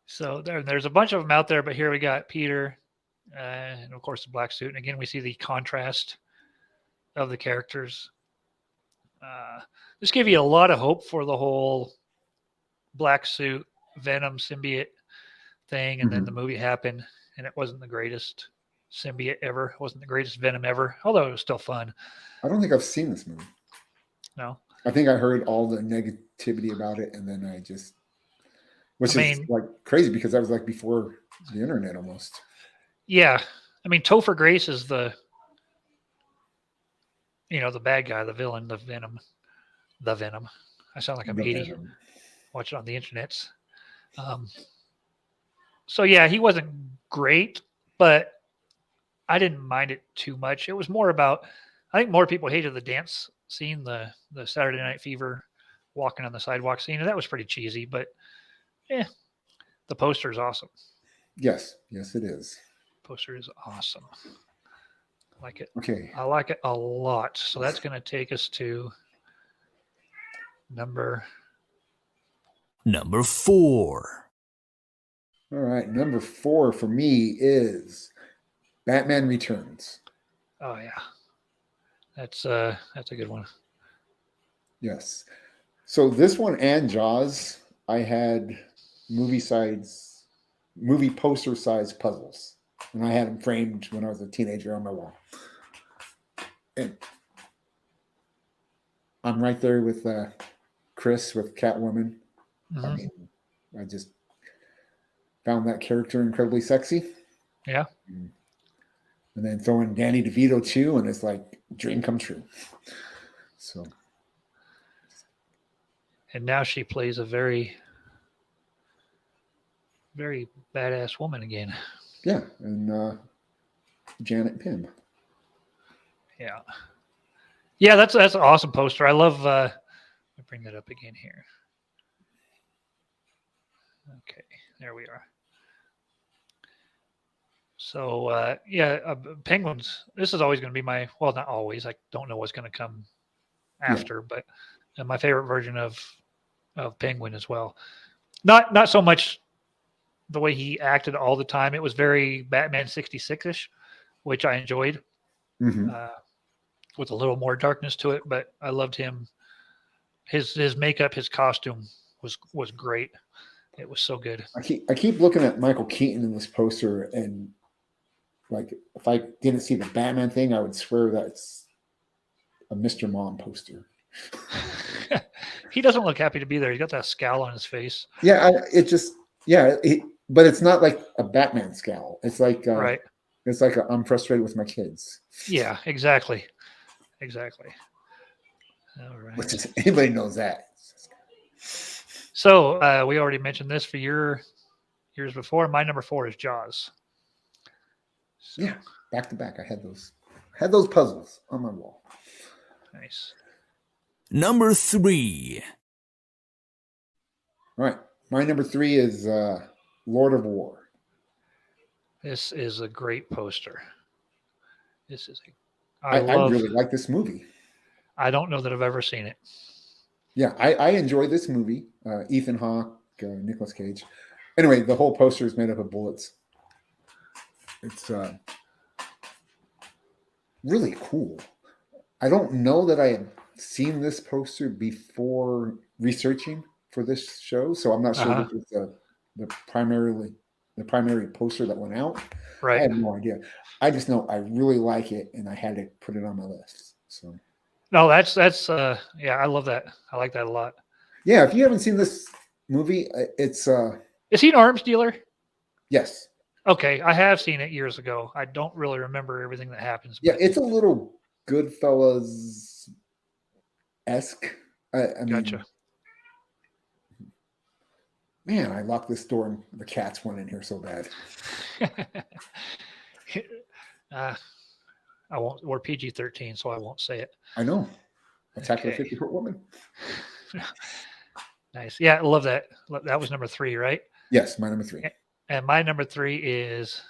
S1: So there's a bunch of them out there, but here we got Peter, and of course the black suit. And again, we see the contrast of the characters. This gave you a lot of hope for the whole black suit Venom symbiote thing, and then the movie happened, and it wasn't the greatest symbiote ever. It wasn't the greatest Venom ever, although it was still fun.
S2: I don't think I've seen this movie.
S1: No,
S2: I think I heard all the negativity about it, and then I just, which is like crazy because that was like before the internet almost.
S1: Yeah, I mean Topher Grace is the the bad guy, the villain, the Venom. I sound like I'm 80.
S2: Venom.
S1: Watch it on the internets. So yeah, he wasn't great, but I didn't mind it too much. It was more about, I think more people hated the dance scene, the Saturday Night Fever walking on the sidewalk scene, and that was pretty cheesy. But the poster is awesome.
S2: Yes, it is.
S1: Poster is awesome. I like it.
S2: Okay,
S1: I like it a lot. So that's going to take us to number
S4: 4.
S2: all right. Number 4 for me is Batman Returns.
S1: Oh yeah, that's a good one.
S2: Yes. So this one and Jaws, I had movie poster size puzzles, and I had them framed when I was a teenager on my wall. And I'm right there with Chris with Catwoman.
S1: Mm-hmm.
S2: I mean, I just found that character incredibly sexy.
S1: Yeah.
S2: And then throw in Danny DeVito too, and it's like dream come true. So.
S1: And now she plays a very, very badass woman again.
S2: Yeah, and Janet Pym.
S1: Yeah. Yeah, that's an awesome poster. I love let me bring that up again here. Okay, there we are. So Penguins. This is always going to be my, well, not always. I don't know what's going to come after, but my favorite version of Penguin as well. Not so much the way he acted all the time. It was very Batman 66-ish, which I enjoyed.
S2: Mm-hmm.
S1: With a little more darkness to it, but I loved him. His makeup, his costume was great. It was so good.
S2: I keep looking at Michael Keaton in this poster, and like if I didn't see the Batman thing, I would swear that's a Mr. Mom poster.
S1: He doesn't look happy to be there. He's got that scowl on his face.
S2: Yeah, but it's not like a Batman scowl. It's like
S1: right.
S2: It's like I'm frustrated with my kids.
S1: Yeah, exactly. All right.
S2: Which is, anybody knows that.
S1: So we already mentioned this for years before. My number 4 is Jaws. So,
S2: yeah, back to back. I had those puzzles on my wall.
S1: Nice.
S4: Number 3.
S2: All right, my number 3 is Lord of War.
S1: This is a great poster.
S2: I really like this movie.
S1: I don't know that I've ever seen it.
S2: Yeah, I enjoy this movie. Ethan Hawke, Nicolas Cage. Anyway, the whole poster is made up of bullets. It's really cool. I don't know that I had seen this poster before researching for this show, so I'm not sure if it's the primary poster that went out.
S1: Right.
S2: I have no idea. I just know I really like it, and I had to put it on my list. So.
S1: No, that's yeah, I love that. I like that a lot.
S2: Yeah, if you haven't seen this movie, it's
S1: Is he an arms dealer?
S2: yes.
S1: Okay, I have seen it years ago. I don't really remember everything that happens.
S2: Yeah, it's a little Goodfellas-esque. I mean,
S1: Gotcha.
S2: Man, I locked this door and the cats went in here so bad.
S1: I won't. We're PG-13, so I won't say it.
S2: I know. Attack of
S1: Okay.
S2: the 50-foot woman.
S1: Nice. Yeah, I love that. That was number 3, right?
S2: Yes, my number 3.
S1: And my number 3 is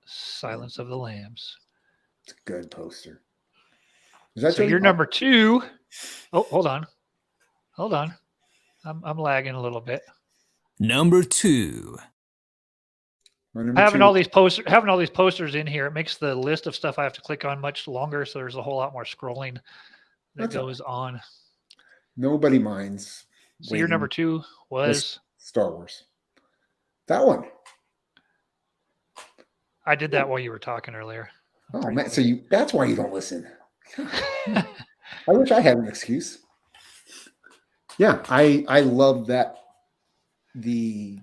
S1: Silence of the Lambs.
S2: It's a good poster. Is that
S1: So
S2: Jodie
S1: your
S2: Foster?
S1: number 2. Oh, hold on. I'm lagging a little bit.
S4: Number 2.
S2: My number
S1: Having
S2: 2.
S1: all these posters in here, it makes the list of stuff I have to click on much longer. So there's a whole lot more scrolling that
S2: That's all
S1: goes on.
S2: Nobody minds.
S1: So your
S2: waiting.
S1: number 2 was
S2: Star Wars. That one.
S1: I did that while you were talking earlier.
S2: Oh man, so that's why you don't listen. I wish I had an excuse. Yeah, I love that the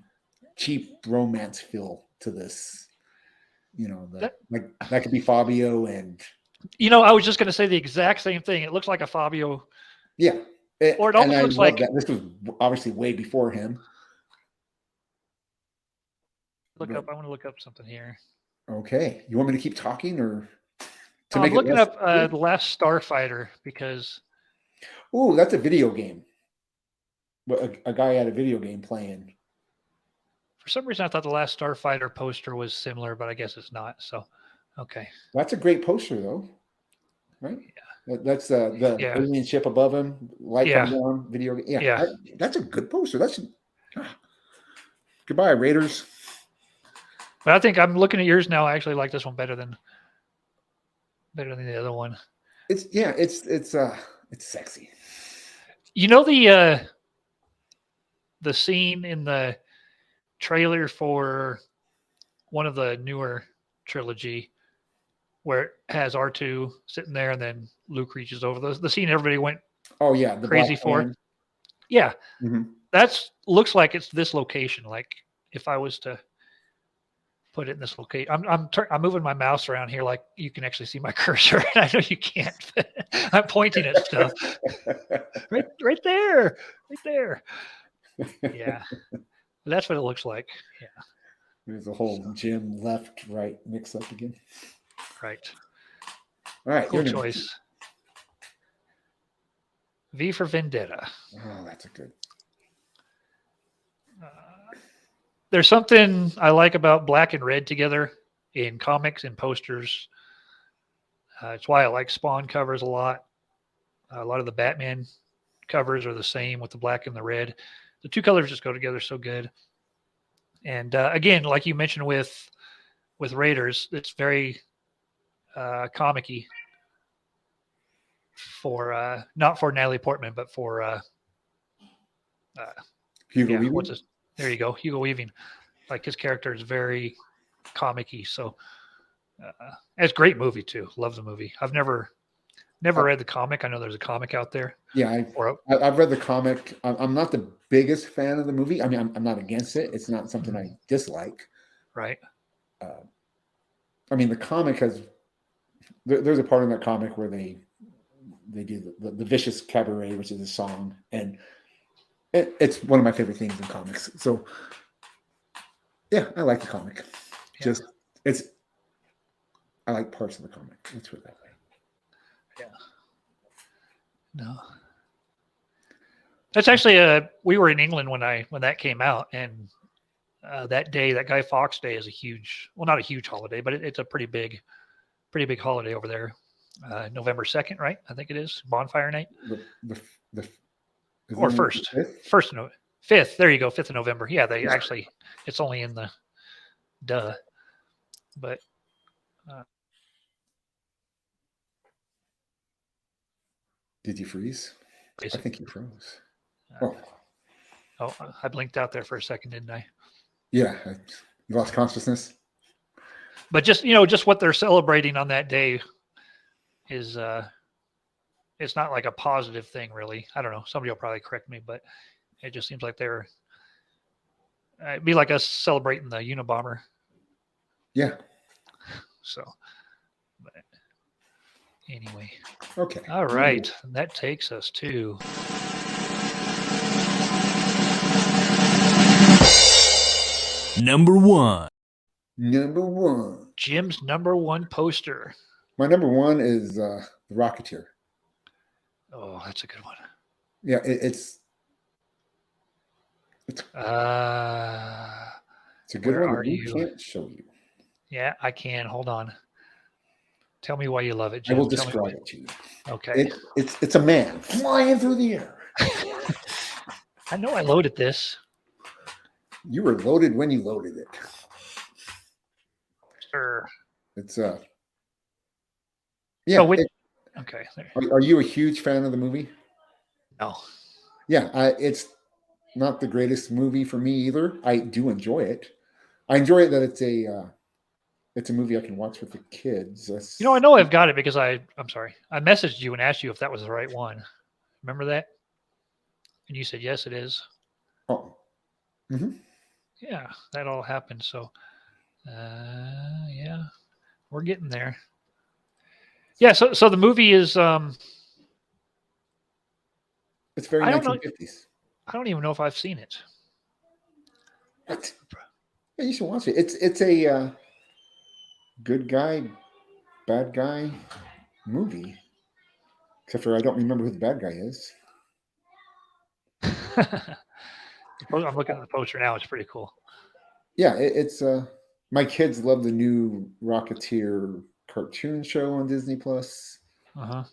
S2: cheap romance feel to this. You know, that could be Fabio and
S1: I was just going to say the exact same thing. It looks like a Fabio.
S2: yeah.
S1: Or it almost looks like
S2: that. This was obviously way before him.
S1: I want to look up something here.
S2: Okay. You want me to keep talking or to
S1: I'm
S2: make it
S1: looking
S2: less-
S1: up The Last Starfighter because
S2: Oh, that's a video game. But a guy had a video game playing.
S1: for some reason I thought The Last Starfighter poster was similar, but I guess it's not. So, okay.
S2: That's a great poster, though. Right? That's the
S1: Yeah.
S2: alien ship above him, light
S1: Yeah.
S2: coming down, video game. Yeah,
S1: Yeah.
S2: that's a good poster. Goodbye, Raiders.
S1: But I think I'm looking at yours now. I actually like this one better than the other one.
S2: It's sexy.
S1: The scene in the trailer for one of the newer trilogy where it has R2 sitting there and then Luke reaches over the scene everybody went
S2: Oh yeah, the
S1: crazy
S2: black
S1: for.
S2: man.
S1: Yeah.
S2: Mhm.
S1: That's looks like it's this location. Like if I was to put it in this location, I'm moving my mouse around here like you can actually see my cursor. I know you can't. But I'm pointing at stuff right there. Yeah, that's what it looks like. Yeah,
S2: There's a whole gym left, right mix up again.
S1: right.
S2: All right,
S1: Cool
S2: your number
S1: choice. V for Vendetta.
S2: 2. Oh, that's a good.
S1: There's something I like about black and red together in comics and posters. It's why I like Spawn covers a lot. A lot of the Batman covers are the same with the black and the red. The two colors just go together so good. And again, like you mentioned with Raiders, it's very comic-y for not for Natalie Portman, but for
S2: Hugo Weaving?
S1: what's his? There you go, Hugo Weaving. Like his character is very comic-y. So it's a great movie too. Love the movie. I've never read the comic. I know there's a comic out there.
S2: Yeah, I've read the comic. I'm not the biggest fan of the movie. I mean, I'm not against it. It's not something I dislike.
S1: Right.
S2: I mean, the comic has. There's a part in that comic where they do the Vicious Cabaret, which is a song, and it's one of my favorite things in comics. So, yeah, I like the comic.
S1: Yeah.
S2: I like parts of the comic. Let's put it that way.
S1: Yeah. No. That's actually we were in England when that came out, and that day, that Guy Fawkes Day is not a huge holiday, but it's a pretty big holiday over there. November 2nd, right? I think it is bonfire night. Or first. 5th. There you go. 5th of November. Yeah, it's only in the but
S2: Did you freeze? I think you froze.
S1: Oh, I blinked out there for a second, didn't I?
S2: Yeah, you lost consciousness.
S1: But just what they're celebrating on that day is it's not like a positive thing, really. I don't know. Somebody will probably correct me, but it just seems like it'd be like us celebrating the Unabomber.
S2: Yeah.
S1: So, but anyway.
S2: Okay.
S1: All right. And that takes us to
S4: Number 1.
S2: Number 1.
S1: Jim's number 1 poster.
S2: My number one is The Rocketeer.
S1: Oh, that's a good one.
S2: Yeah,
S1: Uh,
S2: it's a good
S1: where
S2: one
S1: are
S2: that we
S1: you?
S2: can't show you.
S1: Yeah, I can. Hold on. Tell me why you love it,
S2: I will
S1: Jim. Tell me
S2: describe it to you.
S1: why. Okay.
S2: It's a man flying through the air.
S1: I know I loaded this.
S2: You were loaded when you loaded it.
S1: Sure.
S2: It's yeah.
S1: Oh, wait. Okay. There.
S2: Are you a huge fan of the movie?
S1: No.
S2: Yeah, it's not the greatest movie for me either. I do enjoy it. I enjoy it that it's a movie I can watch with the kids.
S1: I know I've got it because I'm sorry. I messaged you and asked you if that was the right one. Remember that? And you said, yes, it is.
S2: Oh. Mm-hmm.
S1: Yeah, that all happened. So, yeah, we're getting there. Yeah. So the movie is,
S2: It's very
S1: I don't know.
S2: 1950s.
S1: I don't even know if I've seen it.
S2: What? Yeah, you should watch it. It's a good guy, bad guy movie. Except for I don't remember who the bad guy is.
S1: I'm looking at the poster now. It's pretty cool.
S2: Yeah, it's my kids love the new Rocketeer cartoon show on Disney Plus.
S1: Uh-huh.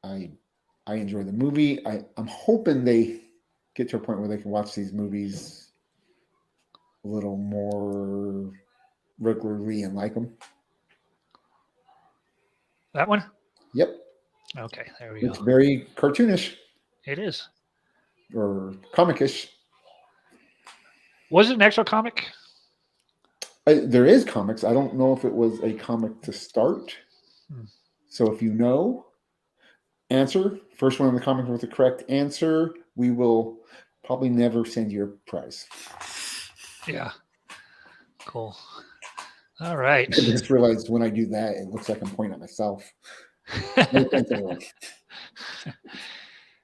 S2: I enjoy the movie. I'm hoping they get to a point where they can watch these movies a little more regularly and like them.
S1: That one?
S2: Yep.
S1: Okay, there we
S2: It's
S1: go.
S2: very cartoonish
S1: It is.
S2: or comicish.
S1: Was it an actual comic?
S2: There is comics. I don't know if it was a comic to start.
S1: Hmm.
S2: So if you know, answer. First one in the comic with the correct answer, we will probably never send you a prize.
S1: Yeah. Cool. All right.
S2: I just realized when I do that, it looks like I'm pointing at myself. No offense, anyone.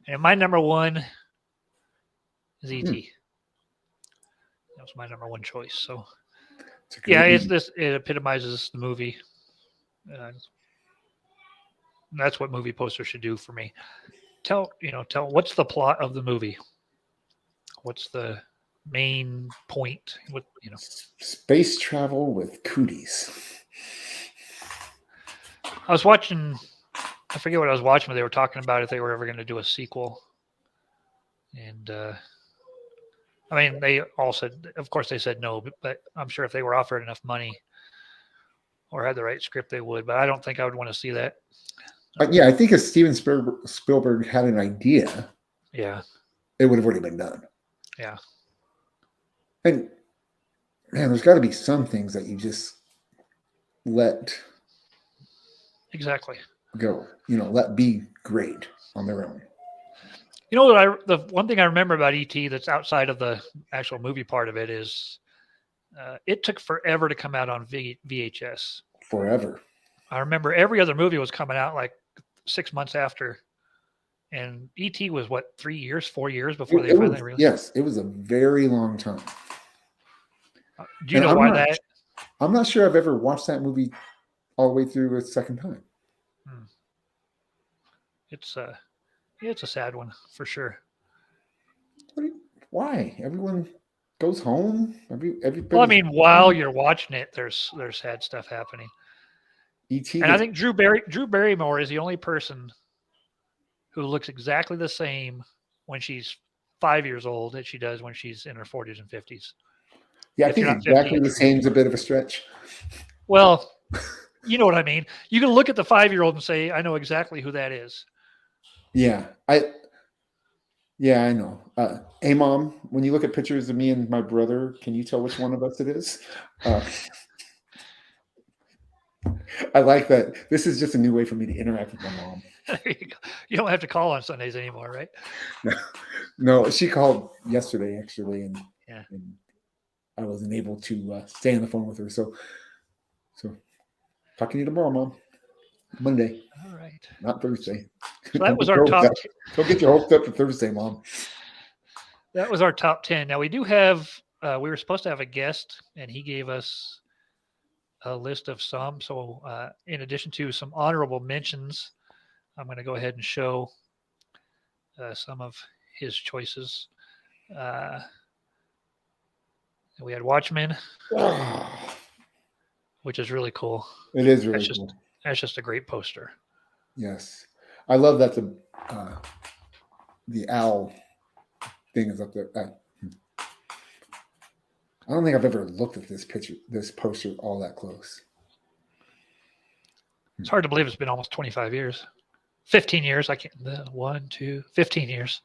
S1: And my number one is E.T. That was my number one choice. So
S2: It's a great
S1: yeah,
S2: movie.
S1: it epitomizes the movie. That's what movie posters should do for me. Tell what's the plot of the movie? What's the main point?
S2: Space travel with cooties.
S1: I was watching. I forget what I was watching, but they were talking about if they were ever going to do a sequel. And I mean, they all said, of course, they said no, but I'm sure if they were offered enough money or had the right script, they would. But I don't think I would want to see that.
S2: Yeah, I think if Steven Spielberg had an idea,
S1: Yeah.
S2: it would have already been done.
S1: Yeah.
S2: And man, there's got to be some things that you just let
S1: Exactly.
S2: go. Let be great on their own.
S1: The one thing I remember about E.T. that's outside of the actual movie part of it is it took forever to come out on VHS.
S2: Forever.
S1: I remember every other movie was coming out like 6 months after. And E.T. was 4 years before they finally released it?
S2: Yes, it was a very long time.
S1: Do you know why that?
S2: I'm not sure I've ever watched that movie all the way through a second time.
S1: It's a sad one for sure.
S2: Why? Everyone goes home. Everybody.
S1: Well, I mean, while you're watching it, there's sad stuff happening.
S2: E.T.
S1: And I think Drew Barrymore is the only person who looks exactly the same when she's 5 years old as she does when she's in her 40s and 50s.
S2: Yeah, I think exactly the same is a bit of a stretch.
S1: Well, you know what I mean. You can look at the 5-year-old and say, "I know exactly who that is."
S2: Yeah, I know. Hey, Mom, when you look at pictures of me and my brother, can you tell which one of us it is? I like that. This is just a new way for me to interact with my mom.
S1: You don't have to call on Sundays anymore, right?
S2: No, she called yesterday actually, and
S1: Yeah.
S2: And I wasn't able to stay on the phone with her. So talking to you tomorrow, Mom. Monday.
S1: All right.
S2: Not Thursday.
S1: So that was our top.
S2: Don't get your hopes up for Thursday, Mom.
S1: That was our top 10. Now we do have. We were supposed to have a guest, and he gave us a list of some. So, in addition to some honorable mentions, I'm going to go ahead and show some of his choices. We had Watchmen, which is really cool.
S2: It is really
S1: That's just
S2: cool.
S1: that's just a great poster.
S2: Yes, I love that the owl thing is up there. I don't think I've ever looked at this poster all that close.
S1: It's hard to believe it's been almost 25 years. 15 years. I can't. 15 years.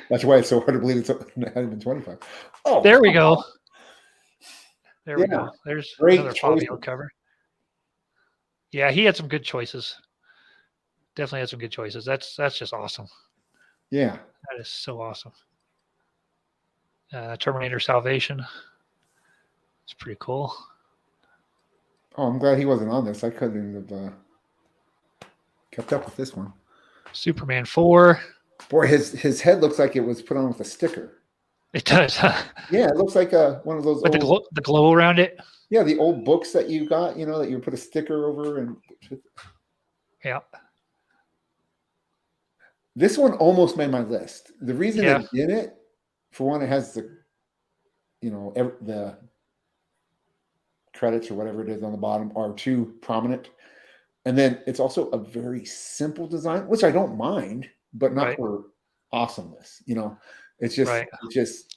S2: That's why it's so hard to believe it hasn't been 25. Oh,
S1: There we go.
S2: on.
S1: There we
S2: Yeah.
S1: go. There's
S2: Great
S1: another
S2: choices.
S1: Fabio cover. Yeah, he had some good choices. Definitely had some good choices. That's just awesome.
S2: Yeah.
S1: That is so awesome. Terminator Salvation. It's pretty cool.
S2: Oh, I'm glad he wasn't on this. I couldn't have kept up with this one.
S1: Superman 4.
S2: Boy, his head looks like it was put on with a sticker.
S1: It does.
S2: Yeah, it looks like one of those
S1: With
S2: old,
S1: the glow around it.
S2: yeah, the old books that you got, that you put a sticker over. And
S1: Yeah.
S2: this one almost made my list. The reason
S1: Yeah.
S2: it didn't, for one, it has the credits or whatever it is on the bottom are too prominent. And then it's also a very simple design, which I don't mind, but not
S1: Right.
S2: for awesomeness. It's just,
S1: Right.
S2: it's just,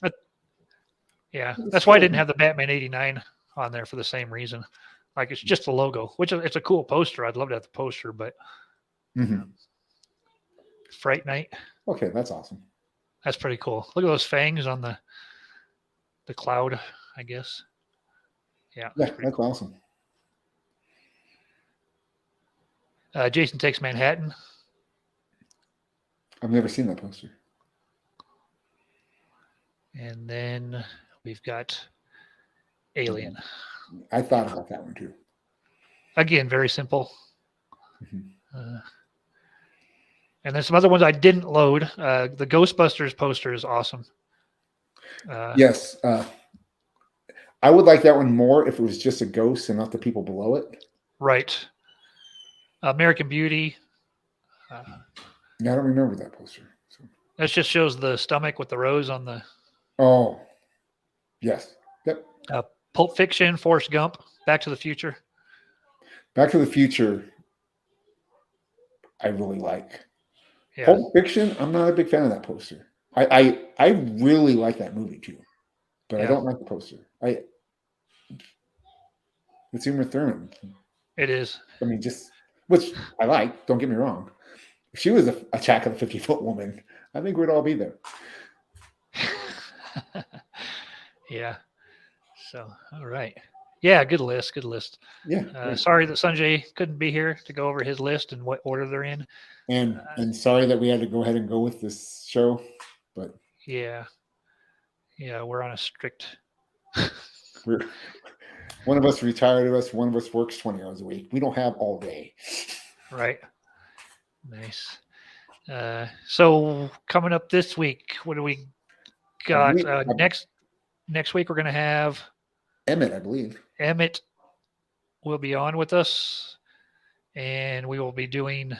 S1: Yeah.
S2: It's
S1: That's why I
S2: cool.
S1: didn't have the Batman 89 on there for the same reason. Like it's just the logo, which it's a cool poster. I'd love to have the poster, but
S2: Mhm.
S1: Fright Night,
S2: Okay, that's awesome.
S1: that's pretty cool. Look at those fangs on the cloud, I guess. Yeah.
S2: Yeah,
S1: Pretty
S2: that's
S1: cool.
S2: awesome.
S1: Jason Takes Manhattan.
S2: I've never seen that poster.
S1: And then we've got Alien.
S2: I thought about that one too.
S1: Again, very simple.
S2: Mhm.
S1: And then some other ones I didn't load. The Ghostbusters poster is awesome.
S2: Yes, I would like that one more if it was just a ghost and not the people below it.
S1: Right. American Beauty.
S2: Yeah, I don't remember that poster. So.
S1: That just shows the stomach with the rose on the
S2: Oh, yes. Yep.
S1: Pulp Fiction, Forrest Gump, Back to the Future.
S2: Back to the Future, I really like.
S1: Yeah.
S2: Pulp Fiction, I'm not a big fan of that poster. I really like that movie too, but I
S1: Yeah.
S2: don't like the poster. It's Uma Thurman.
S1: It is.
S2: I mean, which I like. Don't get me wrong. If she was a Attack of the 50-Foot Woman, I think we'd all be there.
S1: Yeah. So, all right. Yeah, good list. Good list.
S2: Yeah. great.
S1: Sorry that Sanjay couldn't be here to go over his list and what order they're in.
S2: And sorry that we had to go ahead and go with this show, but
S1: Yeah. Yeah, we're on a strict.
S2: we're one of us retired us, one of us works 20 hours a week. We don't have all day.
S1: Right. Nice. So coming up this week, what do we got? Next week we're going to have
S2: Emmett, I believe.
S1: Emmett will be on with us, and we will be doing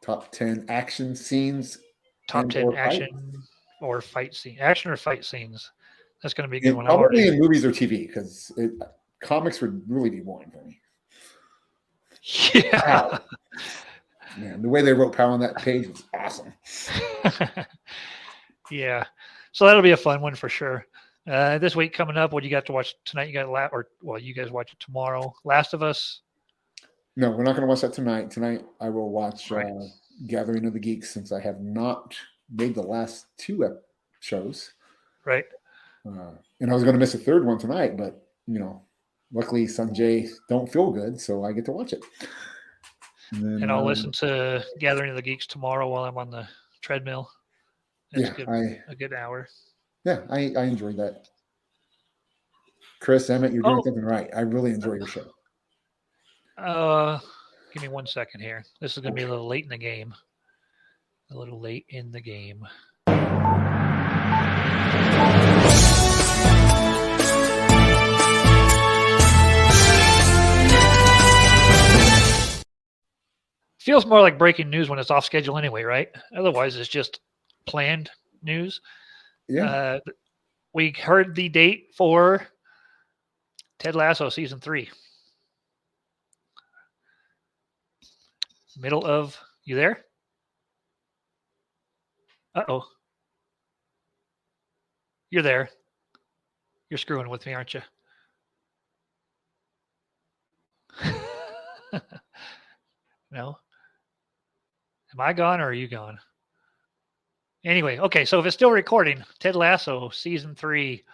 S2: Top 10 action scenes.
S1: top
S2: and
S1: 10
S2: or
S1: action
S2: fights.
S1: or fight scene, action or fight scenes. That's going to be a good
S2: And
S1: one.
S2: probably in movies or TV, because comics would really be boring for me.
S1: Yeah.
S2: Pow. Man, the way they wrote Pow on that page was awesome.
S1: Yeah. So that'll be a fun one for sure. This week coming up, what do you got to watch tonight? You got you guys watch it tomorrow. Last of Us.
S2: No, we're not going to watch that tonight. Tonight, I will watch
S1: Right.
S2: Gathering of the Geeks, since I have not made the last two shows.
S1: Right.
S2: And I was going to miss a third one tonight, but, luckily Sanjay don't feel good, so I get to watch it. And, then,
S1: And I'll listen to Gathering of the Geeks tomorrow while I'm on the treadmill. That's a good hour.
S2: I enjoyed that. Chris, Emmett, you're doing
S1: Oh.
S2: something right. I really enjoy your show.
S1: Give me 1 second here. This is going to be a little late in the game. A little late in the game. Feels more like breaking news when it's off schedule anyway, right? Otherwise, it's just planned news.
S2: Yeah.
S1: We heard the date for Ted Lasso season 3. Middle of, you there? Uh-oh. You're there. You're screwing with me, aren't you? No? Am I gone or are you gone? Anyway, okay, so if it's still recording, Ted Lasso season 3,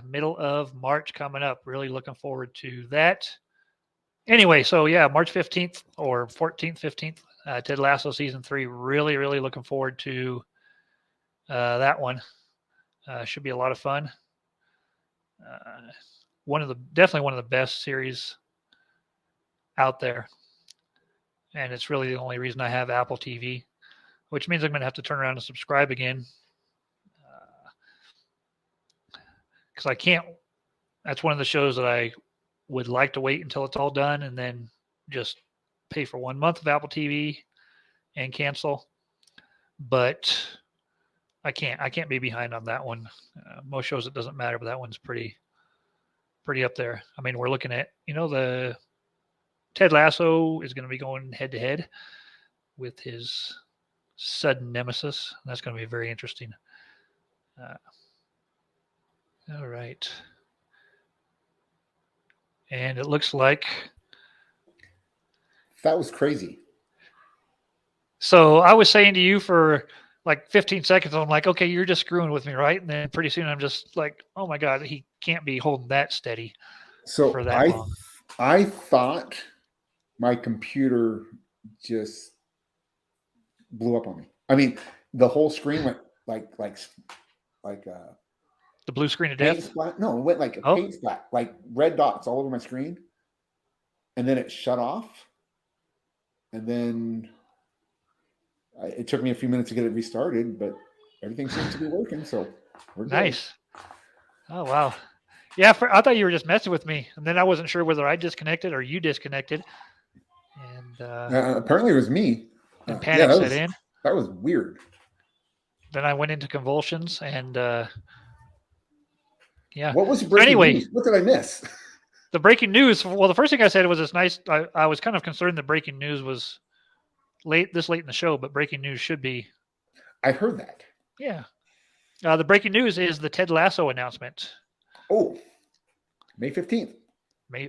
S1: middle of March coming up. Really looking forward to that. Anyway, so yeah, March 15th or 14th, 15th, Ted Lasso season 3. Really, really looking forward to that one. Should be a lot of fun. Definitely one of the best series out there. And it's really the only reason I have Apple TV, which means I'm going to have to turn around and subscribe again. Because I can't, that's one of the shows that I would like to wait until it's all done and then just pay for 1 month of Apple TV and cancel. But I can't be behind on that one. Most shows it doesn't matter, but that one's pretty up there. I mean, we're looking at, the Ted Lasso is going to be going head to head with his sudden nemesis. That's going to be very interesting. All right. And it looks like.
S2: That was crazy.
S1: So I was saying to you for like 15 seconds, I'm like, okay, you're just screwing with me, right? And then pretty soon I'm just like, oh my God, he can't be holding that steady for that long.
S2: I thought my computer just blew up on me. I mean, the whole screen went like
S1: the blue screen of
S2: paint
S1: death.
S2: splat. No, it went like a paint splat, like red dots all over my screen, and then it shut off, and then it took me a few minutes to get it restarted, but everything seems to be working. So we're good.
S1: Nice. Oh wow. Yeah, I thought you were just messing with me, and then I wasn't sure whether I disconnected or you disconnected. And
S2: apparently, it was me.
S1: And panic set in.
S2: That was weird.
S1: Then I went into convulsions, and yeah.
S2: What was the breaking news? What did I miss?
S1: The breaking news. Well, the first thing I said was it's nice. I was kind of concerned that breaking news was this late in the show, but breaking news should be.
S2: I heard that.
S1: Yeah. The breaking news is the Ted Lasso announcement.
S2: Oh, May 15th.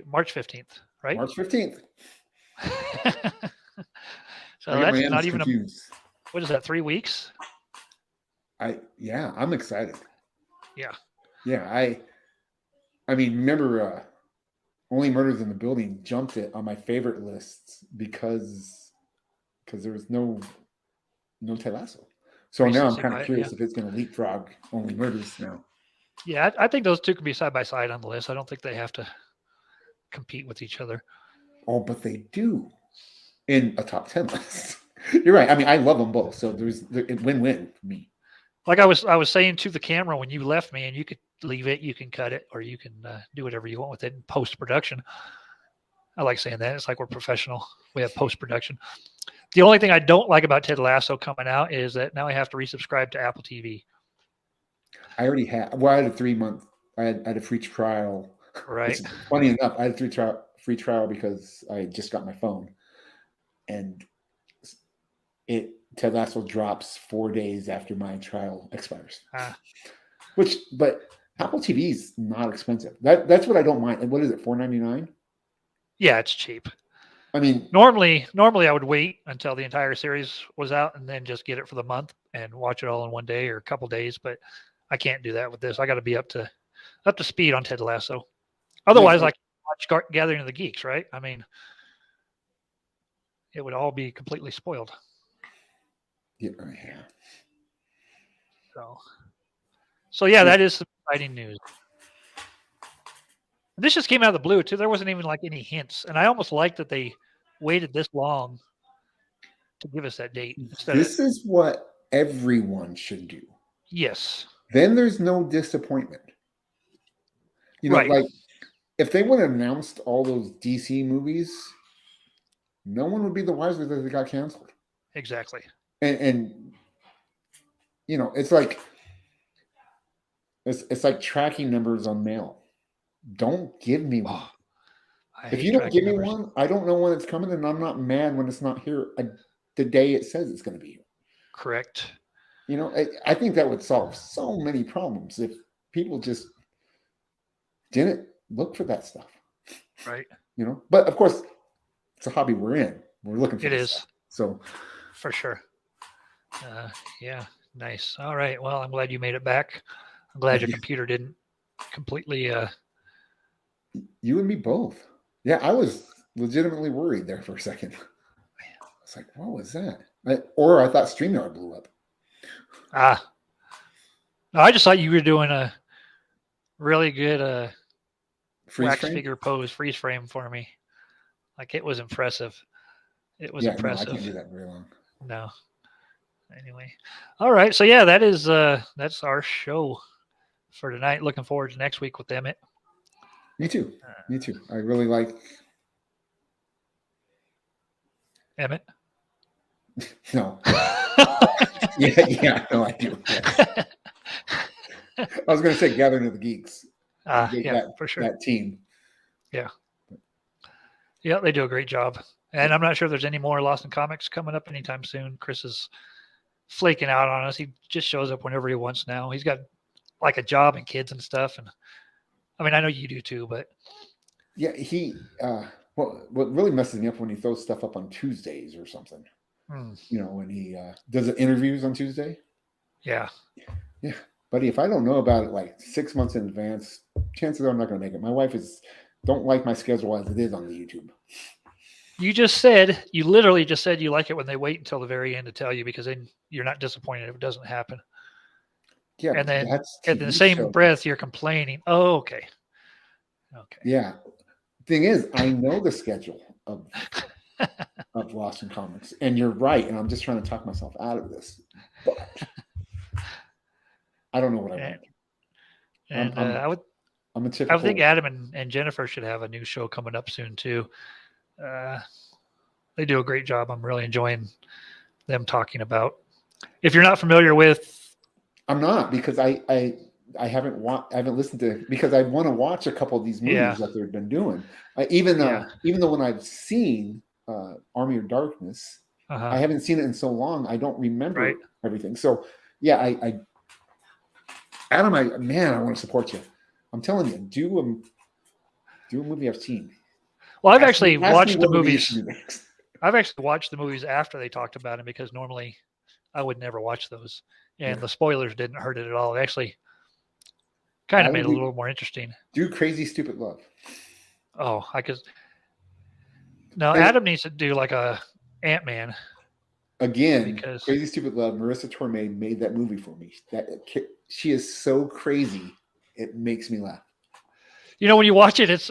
S1: March 15th, right?
S2: March 15th.
S1: So that's not even what is that, 3 weeks?
S2: I'm excited.
S1: Yeah.
S2: Yeah, I mean, remember Only Murders in the Building jumped it on my favorite lists because there was no Ted Lasso. So now I'm kind of curious if it's going to leapfrog Only Murders now.
S1: Yeah, I think those two can be side by side on the list. I don't think they have to compete with each other.
S2: Oh, but they do in a top 10 list. You're right. I mean, I love them both. So there's win-win for me.
S1: Like I was saying to the camera when you left me, and you could leave it, you can cut it, or you can do whatever you want with it in post-production. I like saying that. It's like we're professional. We have post-production. The only thing I don't like about Ted Lasso coming out is that now I have to resubscribe to Apple TV.
S2: I already had. Well, I had a 3-month. I had a free trial.
S1: Right.
S2: Funny enough, I had a free trial because I just got my phone, and Ted Lasso drops 4 days after my trial expires. But Apple TV is not expensive. That's what I don't mind. What is it? $4.99?
S1: Yeah, it's cheap.
S2: I mean,
S1: normally I would wait until the entire series was out and then just get it for the month and watch it all in one day or a couple days. But I can't do that with this. I got to be up to speed on Ted Lasso. Otherwise, I can watch Gathering of the Geeks, right? I mean, it would all be completely spoiled.
S2: Yeah.
S1: So yeah, that is some exciting news. This just came out of the blue too. There wasn't even like any hints, and I almost like that they waited this long to give us that date.
S2: This is what everyone should do.
S1: Yes.
S2: Then there's no disappointment. Like if they would have announced all those DC movies no one would be the wiser that they got canceled.
S1: Exactly.
S2: And you know, it's like tracking numbers on mail. Don't give me one.
S1: Oh, I
S2: If
S1: hate
S2: you don't
S1: tracking
S2: give me
S1: numbers.
S2: one, I don't know when it's coming, and I'm not mad when it's not here the day it says it's going to be here.
S1: Correct.
S2: You know, I think that would solve so many problems if people just didn't look for that stuff.
S1: Right.
S2: You know, but of course, it's a hobby we're in. We're looking for
S1: It
S2: this
S1: is.
S2: stuff. So
S1: For sure. Yeah. Nice. All right. Well, I'm glad you made it back. I'm glad your
S2: Yeah.
S1: computer didn't completely.
S2: you and me both. Yeah, I was legitimately worried there for a second. I was like, what was that? Or I thought StreamYard blew up.
S1: No, I just thought you were doing a really good
S2: Freeze
S1: wax
S2: frame?
S1: figure pose freeze frame for me. Like it was impressive. It was
S2: Yeah, no, I
S1: impressive.
S2: can't do that very long.
S1: No. Anyway. All right. So yeah, that's our show for tonight. Looking forward to next week with Emmett.
S2: Me too. Me too. I really like.
S1: Emmett.
S2: No. Yeah, no, I do. Yes. I was going to say Gathering of the Geeks.
S1: Yeah, for sure.
S2: That team.
S1: Yeah, they do a great job. And I'm not sure if there's any more Lost in Comics coming up anytime soon. Chris is flaking out on us. He just shows up whenever he wants now. He's got like a job and kids and stuff. And I mean, I know you do too, but
S2: Yeah, what really messes me up when he throws stuff up on Tuesdays or something. You know, when he does the interviews on Tuesday.
S1: Yeah.
S2: Buddy, if I don't know about it like 6 months in advance, chances are I'm not going to make it. My wife don't like my schedule as it is on the YouTube.
S1: You literally just said you like it when they wait until the very end to tell you, because then you're not disappointed if it doesn't happen.
S2: Yeah,
S1: And then
S2: that's
S1: in the
S2: TV
S1: same
S2: show.
S1: breath, you're complaining. Oh, okay.
S2: Yeah. Thing is, I know the schedule of Lost in Comics, and you're right. And I'm just trying to talk myself out of this, but I don't know what I want.
S1: And
S2: I'm a typical.
S1: I think Adam and Jennifer should have a new show coming up soon too. They do a great job. I'm really enjoying them talking about. If you're not familiar with,
S2: I'm not, because I haven't listened to, because I want to watch a couple of these movies that they've been doing. Even though when I've seen Army of Darkness, I haven't seen it in so long, I don't remember everything. So yeah, Adam, I want to support you. I'm telling you, do a movie I've seen.
S1: Well, I've actually watched the movies.
S2: Next.
S1: I've actually watched the movies after they talked about them, because normally I would never watch those, and the spoilers didn't hurt it at all. It actually kind of made it a little more interesting.
S2: Do Crazy Stupid Love.
S1: Oh, No, Adam needs to do like a Ant-Man.
S2: Again,
S1: because
S2: Crazy Stupid Love, Marissa Tomei made that movie for me. She is so crazy, it makes me laugh.
S1: You know, when you watch it,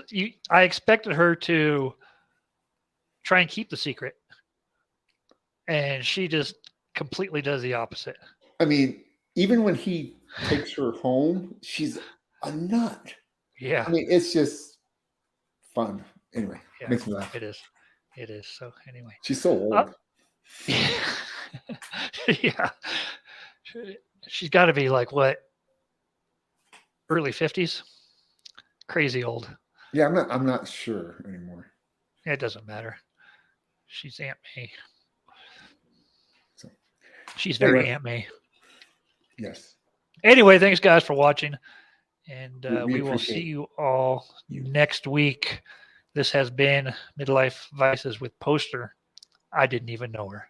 S1: I expected her to try and keep the secret, and she just completely does the opposite.
S2: I mean, even when he takes her home, she's a nut.
S1: Yeah.
S2: I mean, it's just fun. Anyway, makes me laugh.
S1: It is. So anyway.
S2: She's so old.
S1: Yeah. She's got to be like, what, early 50s? Crazy old.
S2: Yeah, I'm not sure anymore.
S1: It doesn't matter. She's Aunt May.
S2: So,
S1: she's very Aunt May.
S2: Yes.
S1: Anyway, thanks guys for watching, and we will see
S2: appreciate
S1: you all next week. This has been Midlife Vices with Poster. I didn't even know her.